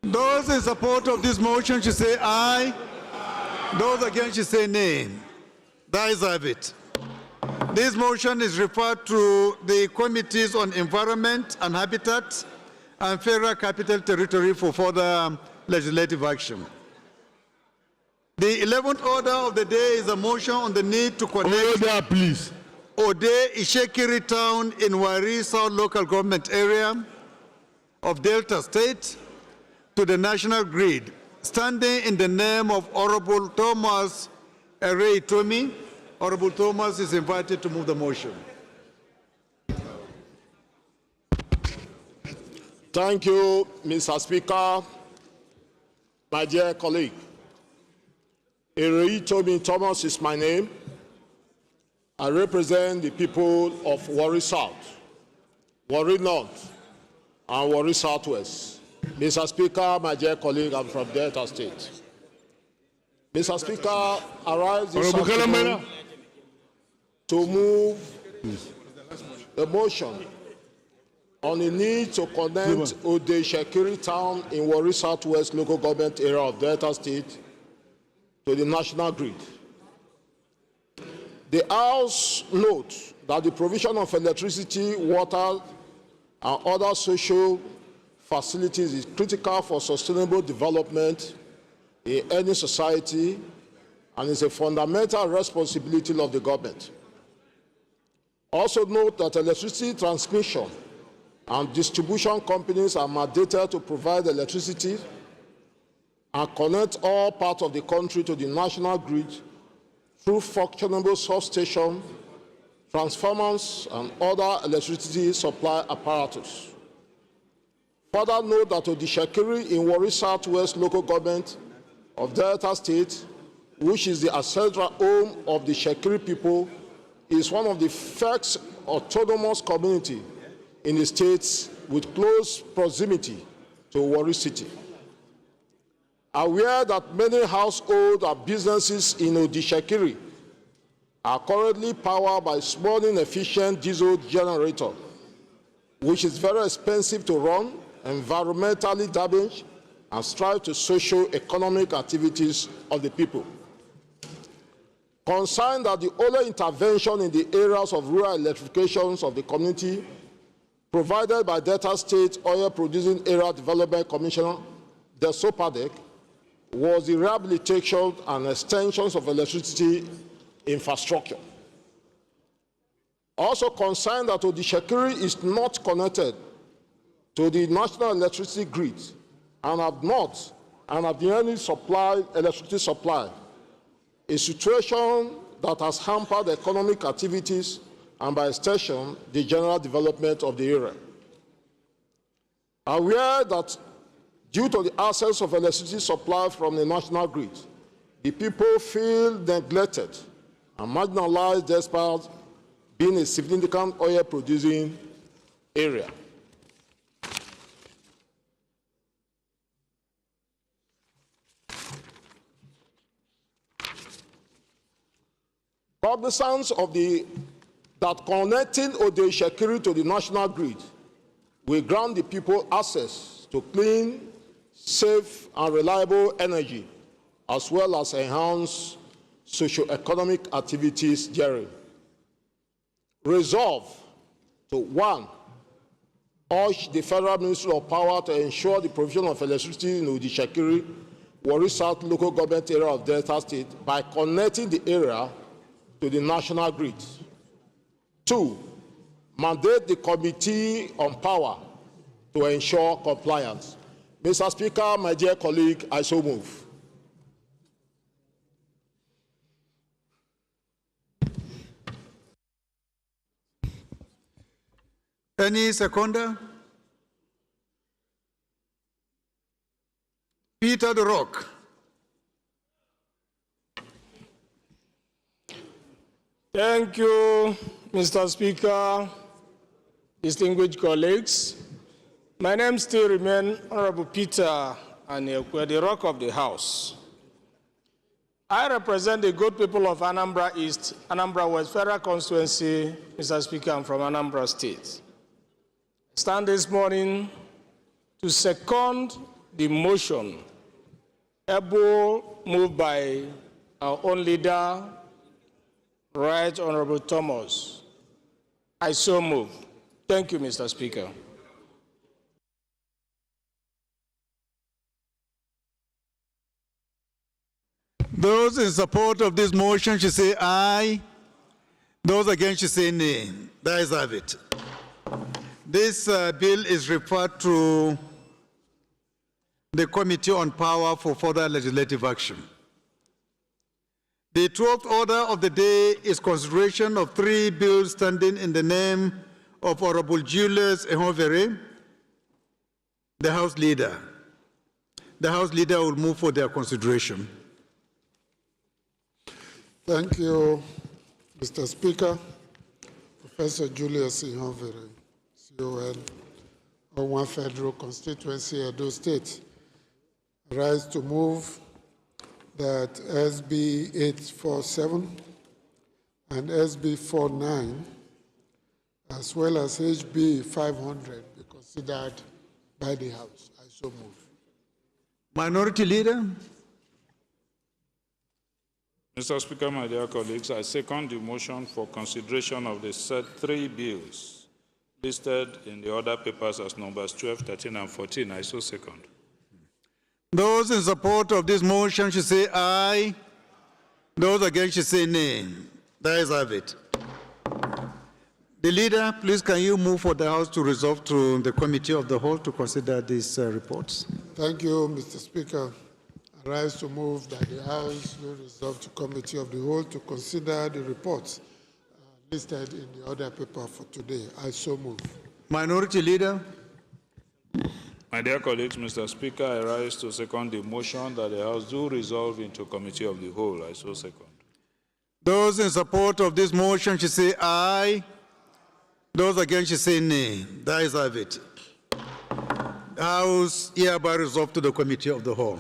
Those in support of this motion should say aye. Those against should say nay. The ayes have it. This motion is referred to the Committees on Environment and Habitat and Federal Capital Territory for further legislative action. The 11th order of the day is a motion on the need to connect Order, please. Ode Ishekiri town in Wari South local government area of Delta State to the national grid, standing in the name of Honorable Thomas Ere Itomi. Honorable Thomas is invited to move the motion. Thank you, Mr. Speaker. My dear colleague, Ere Itomi Thomas is my name. I represent the people of Warri South, Warri North, and Warri Southwest. Mr. Speaker, my dear colleague, I'm from Delta State. Mr. Speaker, I rise this afternoon to move the motion on the need to connect Ode Ishekiri town in Warri Southwest local government area of Delta State to the national grid. The House notes that the provision of electricity, water, and other social facilities is critical for sustainable development in any society and is a fundamental responsibility of the government. Also note that electricity transmission and distribution companies are mandated to provide electricity and connect all parts of the country to the national grid through functionable substations, transformers, and other electricity supply apparatus. Further note that Ode Ishekiri in Warri Southwest local government of Delta State, which is the ancestral home of the Ishekiri people, is one of the first autonomous community in the states with close proximity to Warri City. Aware that many households and businesses in Ode Ishekiri are currently powered by small inefficient diesel generator, which is very expensive to run, environmentally damaged, and strive to socio-economic activities of the people. Concerned that the only intervention in the areas of rural electrifications of the community provided by Delta State Oil Producing Area Development Commissioner, the SOPADEC, was the rehabilitation and extensions of electricity infrastructure. Also concerned that Ode Ishekiri is not connected to the national electricity grid and have been any electricity supply, a situation that has hampered economic activities and by extension the general development of the area. Aware that due to the absence of electricity supply from the national grid, the people feel neglected and marginalized despite being a significant oil-producing area. Cognizance of that connecting Ode Ishekiri to the national grid will grant the people access to clean, safe, and reliable energy, as well as enhance socio-economic activities therein. resolve to, one, urge the Federal Ministry of Power to ensure the provision of electricity in Udishakiri, Warri South local government area of Delta State by connecting the area to the national grid. Two, mandate the Committee on Power to ensure compliance. Mr. Speaker, my dear colleague, I so move. Any seconder? Peter the Rock. Thank you, Mr. Speaker, distinguished colleagues. My name still remains Honorable Peter Aniekwe, the Rock of the House. I represent the good people of Anambra East, Anambra West Federal Constituency. Mr. Speaker, I'm from Anambra State. I stand this morning to second the motion moved by our own leader, Right Honorable Thomas. I so move. Thank you, Mr. Speaker. Those in support of this motion should say aye. Those against should say nay. The ayes have it. This bill is referred to the Committee on Power for further legislative action. The 12th order of the day is consideration of 3 bills standing in the name of Honorable Julius Ehovere, the House Leader. The House Leader will move for their consideration. Thank you, Mr. Speaker. Professor Julius Ehovere, CON, Owan Federal Constituency, Edo State. I rise to move that SB 847 and SB 49, as well as HB 500, be considered by the House. I so move. Minority Leader. Mr. Speaker, my dear colleagues, I second the motion for consideration of the said 3 bills listed in the order papers as numbers 12, 13, and 14. I so second. Those in support of this motion should say aye. Those against should say nay. The ayes have it. The Leader, please can you move for the House to resolve to the Committee of the Whole to consider these reports? Thank you, Mr. Speaker. I rise to move that the House will resolve to Committee of the Whole to consider the reports listed in the order paper for today. I so move. Minority Leader. My dear colleagues, Mr. Speaker, I rise to second the motion that the House do resolve into Committee of the Whole. I so second. Those in support of this motion should say aye. Those against should say nay. The ayes have it. The House hereby resolve to the Committee of the Whole.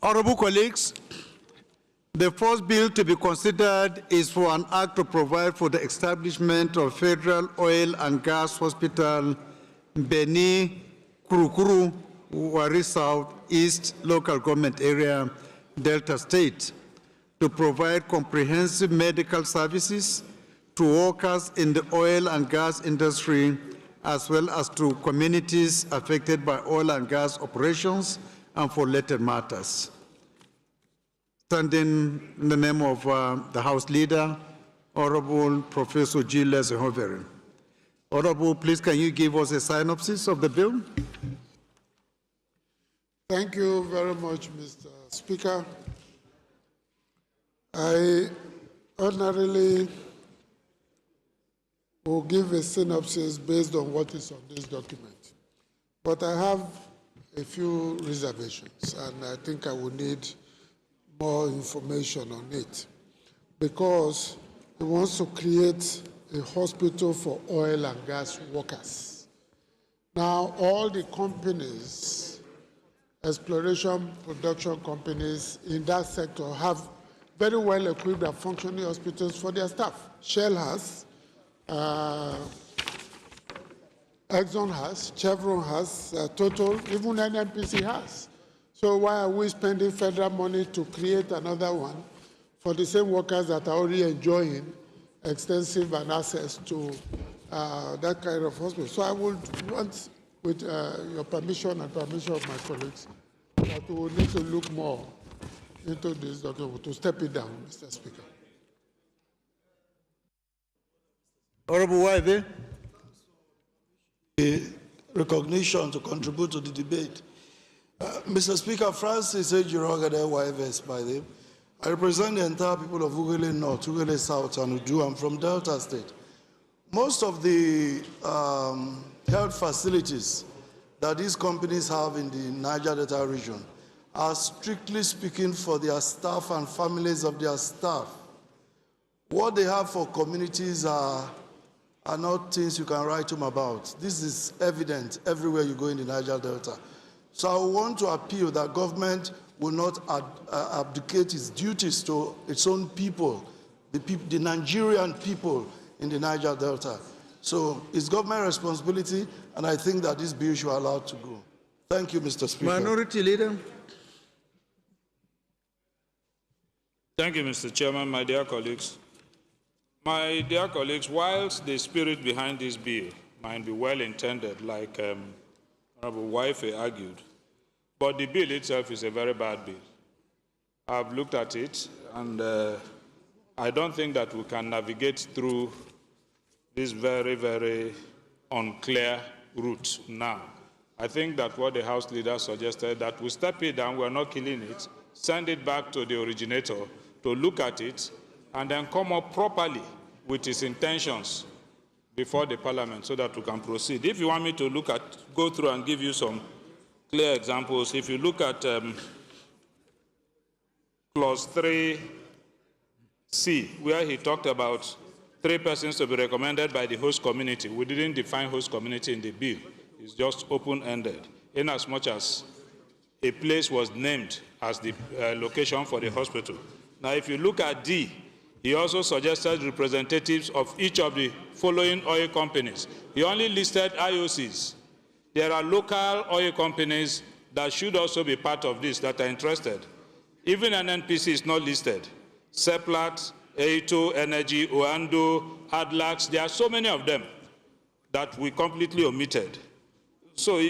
Honorable colleagues, the first bill to be considered is for an act to provide for the establishment of Federal Oil and Gas Hospital, Beni Kurukuru, Warri South East Local Government Area, Delta State, to provide comprehensive medical services to workers in the oil and gas industry as well as to communities affected by oil and gas operations and for related matters. Standing in the name of the House Leader, Honorable Professor Gilles Hoverin. Honorable, please can you give us a synopsis of the bill? Thank you very much, Mr. Speaker. I ordinarily will give a synopsis based on what is on this document. But I have a few reservations, and I think I will need more information on it, because it wants to create a hospital for oil and gas workers. Now, all the companies, exploration, production companies in that sector have very well equipped and functioning hospitals for their staff. Shell has, Exxon has, Chevron has, Total, even NNPC has. So why are we spending federal money to create another one for the same workers that are already enjoying extensive and access to that kind of hospital? So I would want, with your permission and permission of my colleagues, that we will need to look more into this document, to step it down, Mr. Speaker. Honorable Waive. Recognition to contribute to the debate. Mr. Speaker, Francis Ejirogade Waives by name. I represent the entire people of Ughelli North, Ughelli South, and Udu. I'm from Delta State. Most of the health facilities that these companies have in the Niger Delta region are strictly speaking for their staff and families of their staff. What they have for communities are not things you can write home about. This is evident everywhere you go in the Niger Delta. So I want to appeal that government will not abdicate its duties to its own people, the Nigerian people in the Niger Delta. So it's government responsibility, and I think that this bill should be allowed to go. Thank you, Mr. Speaker. Minority Leader. Thank you, Mr. Chairman, my dear colleagues. My dear colleagues, whilst the spirit behind this bill might be well intended, like Honorable Waife argued, but the bill itself is a very bad bill. I've looked at it, and I don't think that we can navigate through this very, very unclear route now. I think that what the House Leader suggested, that we step it down, we're not killing it, send it back to the originator to look at it, and then come up properly with its intentions before the Parliament so that we can proceed. If you want me to go through and give you some clear examples, if you look at clause 3C, where he talked about 3 persons to be recommended by the host community. We didn't define host community in the bill. It's just open-ended, in as much as a place was named as the location for the hospital. Now, if you look at D, he also suggested representatives of each of the following oil companies. He only listed IOCs. There are local oil companies that should also be part of this that are interested. Even an NPC is not listed. Seplat, Aito, Energy, Oando, Adlax, there are so many of them that we completely omitted. So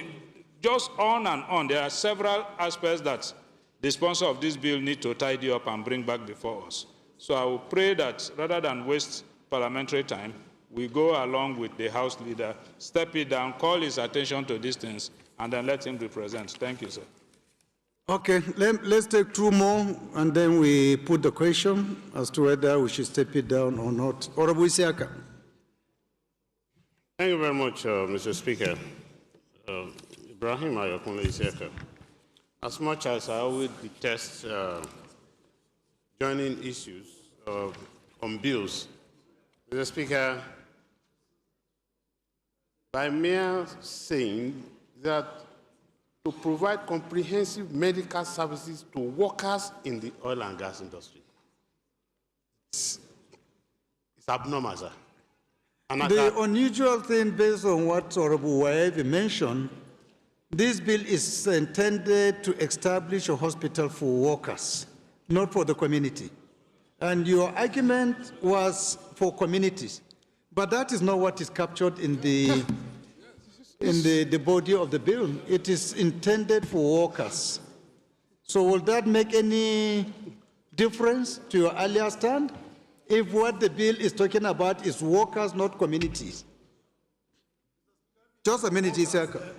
just on and on, there are several aspects that the sponsor of this bill need to tidy up and bring back before us. So I will pray that rather than waste parliamentary time, we go along with the House Leader, step it down, call his attention to these things, and then let him represent. Thank you, sir. Okay, let's take 2 more, and then we put the question as to whether we should step it down or not. Honorable Isiaka. Thank you very much, Mr. Speaker. Ibrahim Ayakunle Isiaka. As much as I always detest joining issues on bills, Mr. Speaker, by mere saying that to provide comprehensive medical services to workers in the oil and gas industry, it's abnormal, sir. The unusual thing, based on what Honorable Waive mentioned, this bill is intended to establish a hospital for workers, not for the community. And your argument was for communities, but that is not what is captured in the in the body of the bill. It is intended for workers. So will that make any difference to your earlier stand? If what the bill is talking about is workers, not communities? Just a minute, Isaka.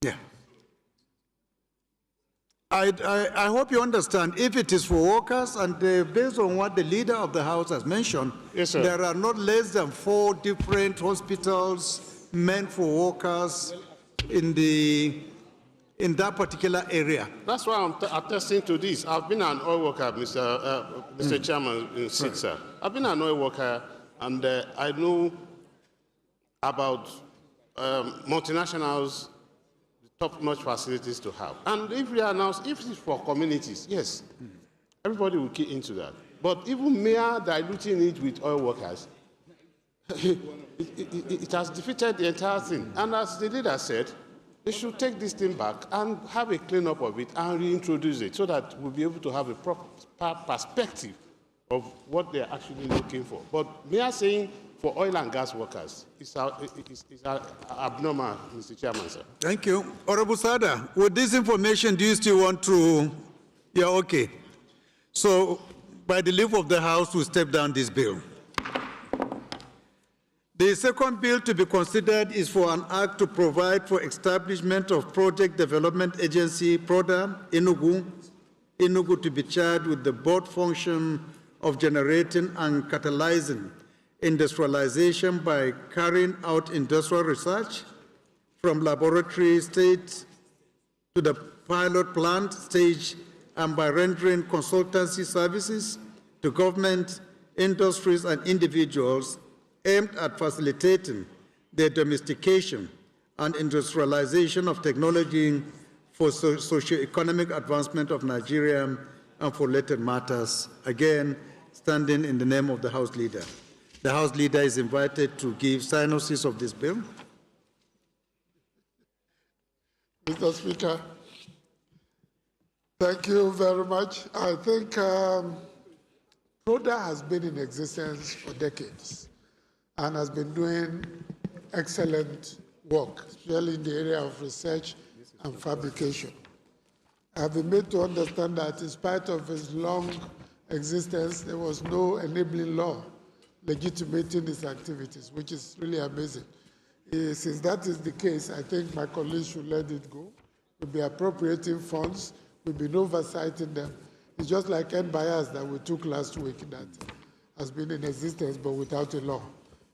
Yeah. I hope you understand, if it is for workers, and based on what the leader of the House has mentioned, yes, sir, there are not less than 4 different hospitals meant for workers in that particular area. That's why I'm attesting to this. I've been an oil worker, Mr. Chairman, sir. I've been an oil worker, and I know about multinationals, top-notch facilities to have. And if we announce, if it's for communities, yes, everybody will key into that. But even mere diluting it with oil workers, it has defeated the entire thing. And as the leader said, they should take this thing back and have a clean-up of it and reintroduce it so that we'll be able to have a proper perspective of what they're actually looking for. But mere saying for oil and gas workers is abnormal, Mr. Chairman, sir. Thank you. Honorable Sada, with this information, do you still want to? Yeah, okay. So, by the leave of the House, we step down this bill. The second bill to be considered is for an act to provide for establishment of Project Development Agency, PRODA, Enugu to be charged with the board function of generating and catalyzing industrialization by carrying out industrial research from laboratory stage to the pilot plant stage, and by rendering consultancy services to government, industries, and individuals aimed at facilitating the domestication and industrialization of technology for socio-economic advancement of Nigeria and for related matters. Again, standing in the name of the House Leader. The House Leader is invited to give synopsis of this bill. Mr. Speaker, thank you very much. I think PRODA has been in existence for decades and has been doing excellent work, especially in the area of research and fabrication. I have been made to understand that in spite of its long existence, there was no enabling law legitimating its activities, which is really amazing. Since that is the case, I think my colleagues should let it go. We'll be appropriating funds. We'll be oversight in them. It's just like NBIAS that we took last week that has been in existence but without a law.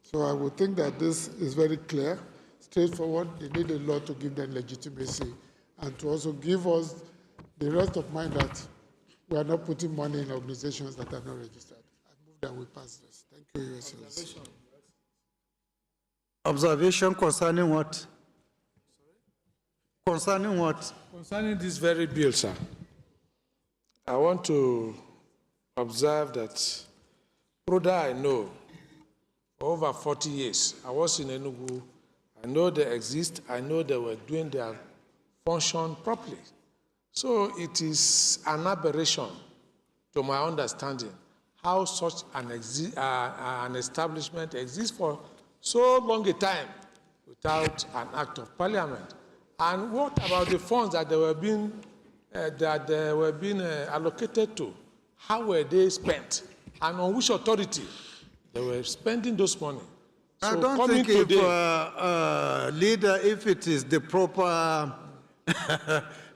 So I would think that this is very clear, straightforward. They need a law to give them legitimacy and to also give us the rest of mind that we are not putting money in organizations that are not registered. I move that we pass this. Thank you, Your Excellency. Observation concerning what? Concerning what? Concerning this very bill, sir, I want to observe that PRODA I know for over 40 years. I was in Enugu. I know they exist. I know they were doing their function properly. So it is an aberration, to my understanding, how such an establishment exists for so long a time without an act of parliament. And what about the funds that they were being allocated to? How were they spent? And on which authority they were spending those money? So I don't think if, leader, if it is the proper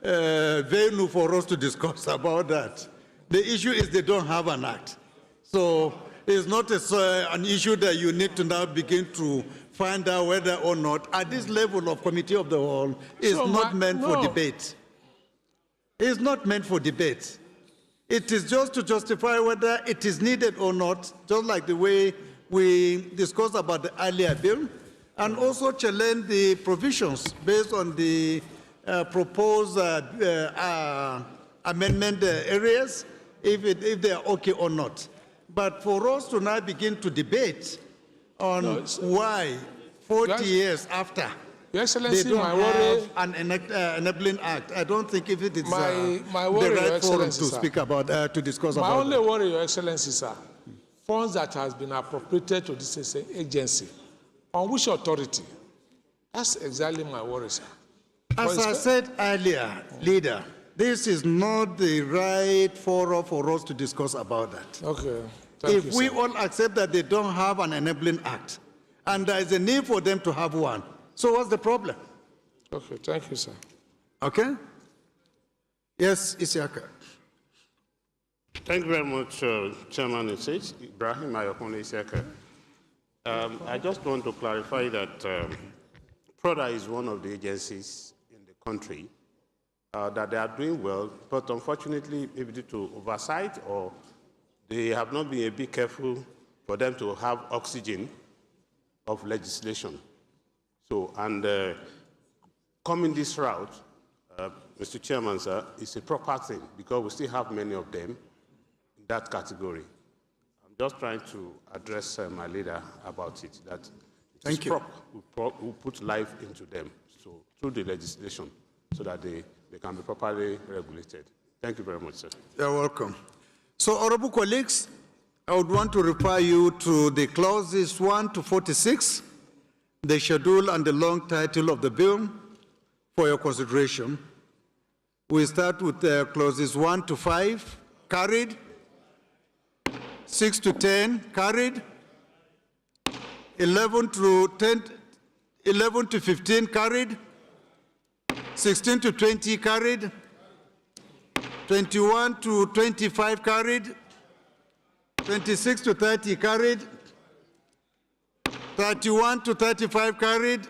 venue for us to discuss about that. The issue is they don't have an act. So it's not an issue that you need to now begin to find out whether or not, at this level of committee of the whole, is so not meant for debate. It's not meant for debate. It is just to justify whether it is needed or not, just like the way we discussed about the earlier bill, and also challenge the provisions based on the proposed amendment areas, if they are okay or not. But for us to now begin to debate on why 40 years after Your Excellency, they don't my have worry, an enabling act, I don't think if it is my the worry, right Your forum to Excellency, speak about, to discuss my about only worry, Your Excellency, sir, funds that has been appropriated to this agency, on which authority? That's exactly my worry, sir. As I said earlier, Leader, this is not the right forum for us to discuss about that. Okay. If we all accept that they don't have an enabling act, and there is a need for them to have one, so what's the problem? Okay, thank you, sir. Okay? Yes, Isiaka. Thank you very much, Chairman Isich, Ibrahim Ayokone Isiaka. I just want to clarify that PRODA is one of the agencies in the country that they are doing well, but unfortunately, maybe due to oversight or they have not been a bit careful for them to have oxygen of legislation. So, and coming this route, Mr. Chairman, sir, is a proper thing because we still have many of them in that category. I'm just trying to address my leader about it, that Thank you. We put life into them, so through the legislation, so that they can be properly regulated. Thank you very much, sir. You're welcome. So, honorable colleagues, I would want to refer you to the clauses 1 to 46, the schedule and the long title of the bill for your consideration. We start with clauses 1 to 5, carried. 6 to 10, carried. 11 to 15, carried. 16 to 20, carried. 21 to 25, carried. 26 to 30, carried. 31 to 35, carried.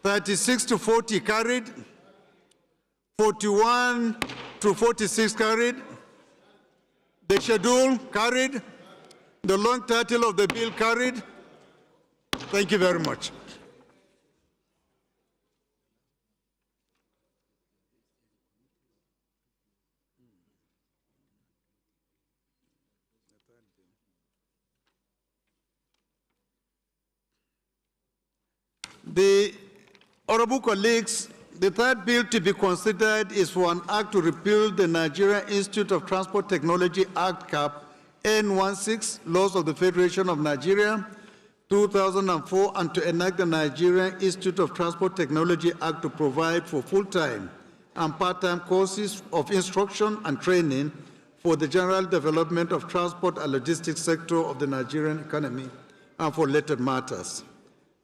36 to 40, carried. 41 to 46, carried. The schedule, carried. The long title of the bill, carried. Thank you very much. The honorable colleagues, the third bill to be considered is for an act to repeal the Nigerian Institute of Transport Technology Act Cap N16, Laws of the Federation of Nigeria, 2004, and to enact the Nigerian Institute of Transport Technology Act to provide for full-time and part-time courses of instruction and training for the general development of transport and logistics sector of the Nigerian economy and for related matters.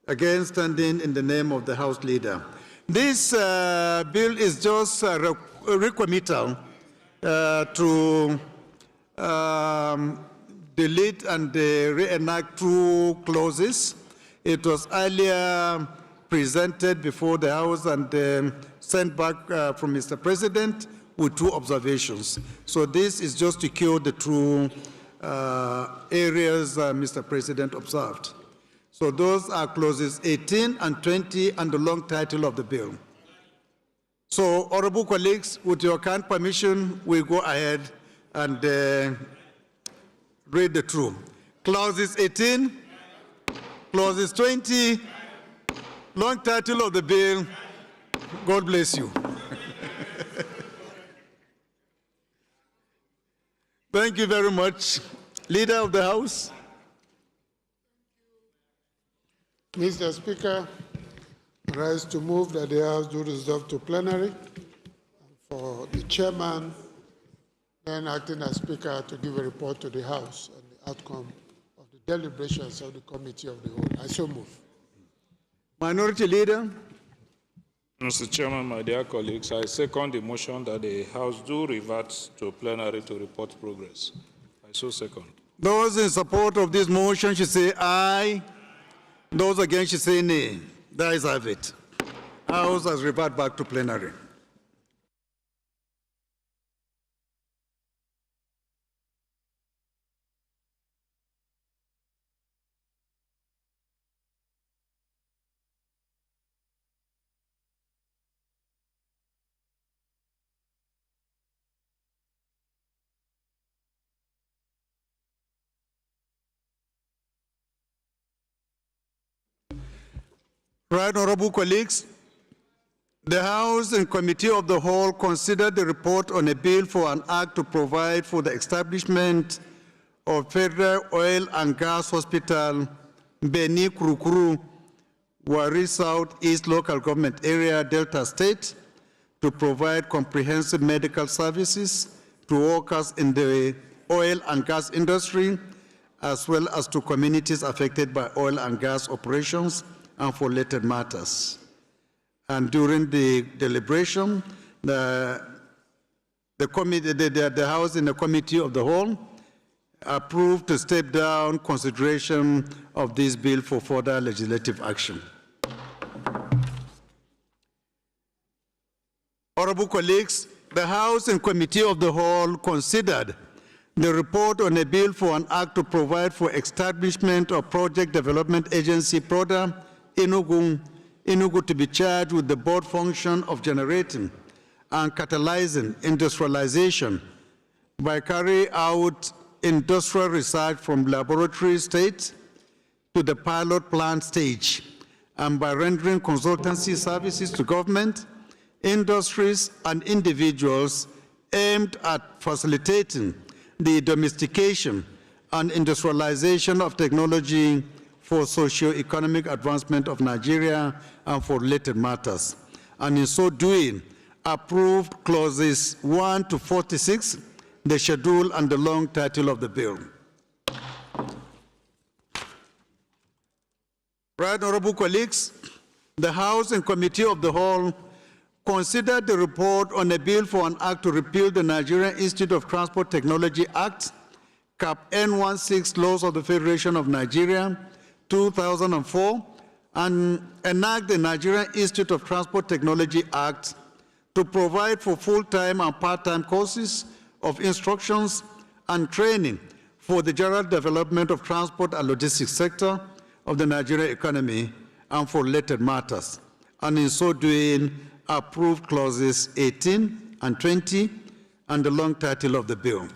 Again, standing in the name of the House Leader. This bill is just a recommittal to delete and reenact two clauses. It was earlier presented before the House and sent back from Mr. President with two observations. So this is just to cure the two areas Mr. President observed. So those are clauses 18 and 20 and the long title of the bill. So, honorable colleagues, with your kind permission, we'll go ahead and read the two. Clauses 18, clauses 20, long title of the bill. God bless you. Thank you very much. Leader of the House. Mr. Speaker, I rise to move that the House do resolve to plenary for the chairman, then acting as Speaker, to give a report to the House on the outcome of the deliberations of the Committee of the Whole. I so move. Minority Leader. Mr. Chairman, my dear colleagues, I second the motion that the House do revert to plenary to report progress. I so second. Those in support of this motion should say aye. Those against should say nay. The ayes have it. House has reverted back to plenary. Right, honorable colleagues, the House and Committee of the Whole considered the report on a bill for an act to provide for the establishment of Federal Oil and Gas Hospital, Beni Kurukuru, Wari South East Local Government Area, Delta State, to provide comprehensive medical services to workers in the oil and gas industry, as well as to communities affected by oil and gas operations and for related matters. And during the deliberation, the House in the Committee of the Whole approved to step down consideration of this bill for further legislative action. Honorable colleagues, the House and Committee of the Whole considered the report on a bill for an act to provide for establishment of Project Development Agency PRODA, Enugu to be charged with the board function of generating and catalyzing industrialization by carrying out industrial research from laboratory state to the pilot plant stage, and by rendering consultancy services to government, industries, and individuals aimed at facilitating the domestication and industrialization of technology for socio-economic advancement of Nigeria and for related matters. And in so doing, approved clauses 1 to 46, the schedule and the long title of the bill. Right, honorable colleagues, the House and Committee of the Whole considered the report on a bill for an act to repeal the Nigerian Institute of Transport Technology Act, Cap N16 Laws of the Federation of Nigeria, 2004, and enact the Nigerian Institute of Transport Technology Act to provide for full-time and part-time courses of instructions and training for the general development of transport and logistics sector of the Nigerian economy and for related matters, and in so doing, approved clauses 18 and 20 and the long title of the bill.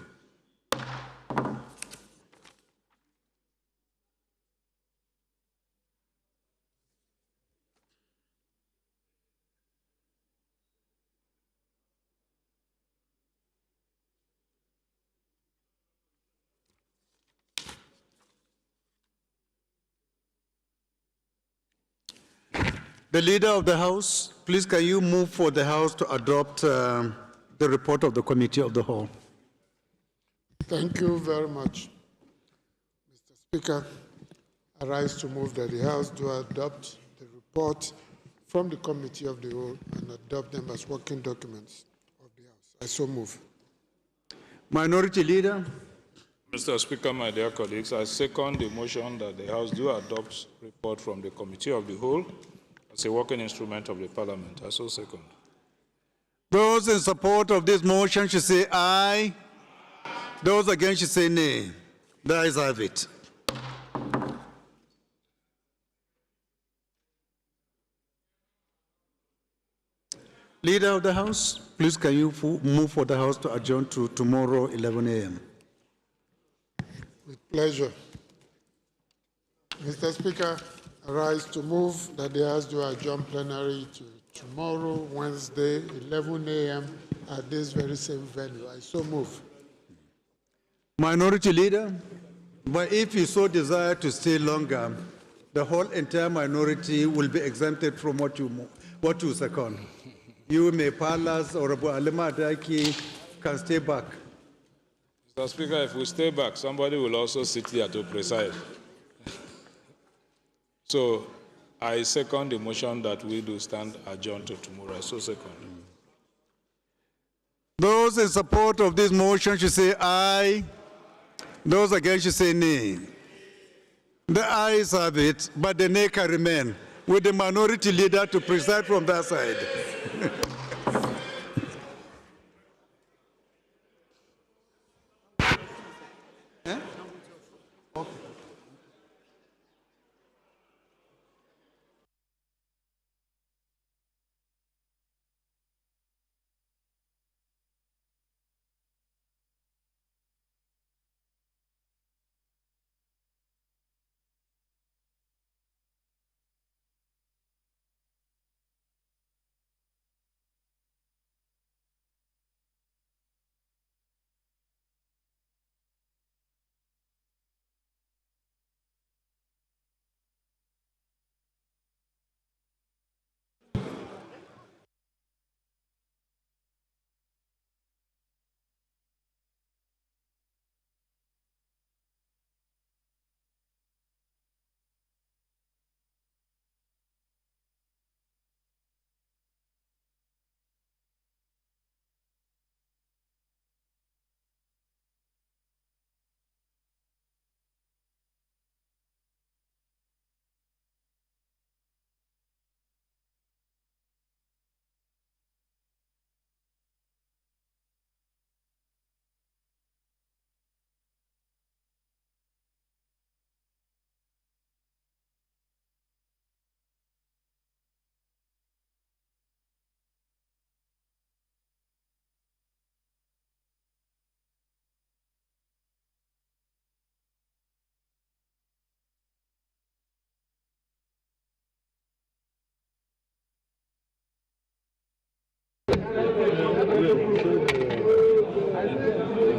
The Leader of the House, please can you move for the House to adopt the report of the Committee of the Whole? Thank you very much. Mr. Speaker, I rise to move that the House do adopt the report from the Committee of the Whole and adopt them as working documents of the House. I so move. Minority Leader. Mr. Speaker, my dear colleagues, I second the motion that the House do adopt report from the Committee of the Whole as a working instrument of the Parliament. I so second. Those in support of this motion should say aye. Those against should say nay. The ayes have it. Leader of the House, please can you move for the House to adjourn to tomorrow, 11 a.m. With pleasure. Mr. Speaker, I rise to move that the House do adjourn plenary to tomorrow, Wednesday, 11 a.m. at this very same venue. I so move. Minority Leader, but if you so desire to stay longer, the whole entire minority will be exempted from what you second. You may palace or Alima Adaki can stay back. Mr. Speaker, if we stay back, somebody will also sit here to preside. So I second the motion that we do stand adjourned to tomorrow. So second. Those in support of this motion should say aye. Those against should say nay. The ayes have it, but the nay can remain, with the minority leader to preside from that side.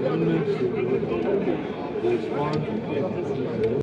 Amendment to respond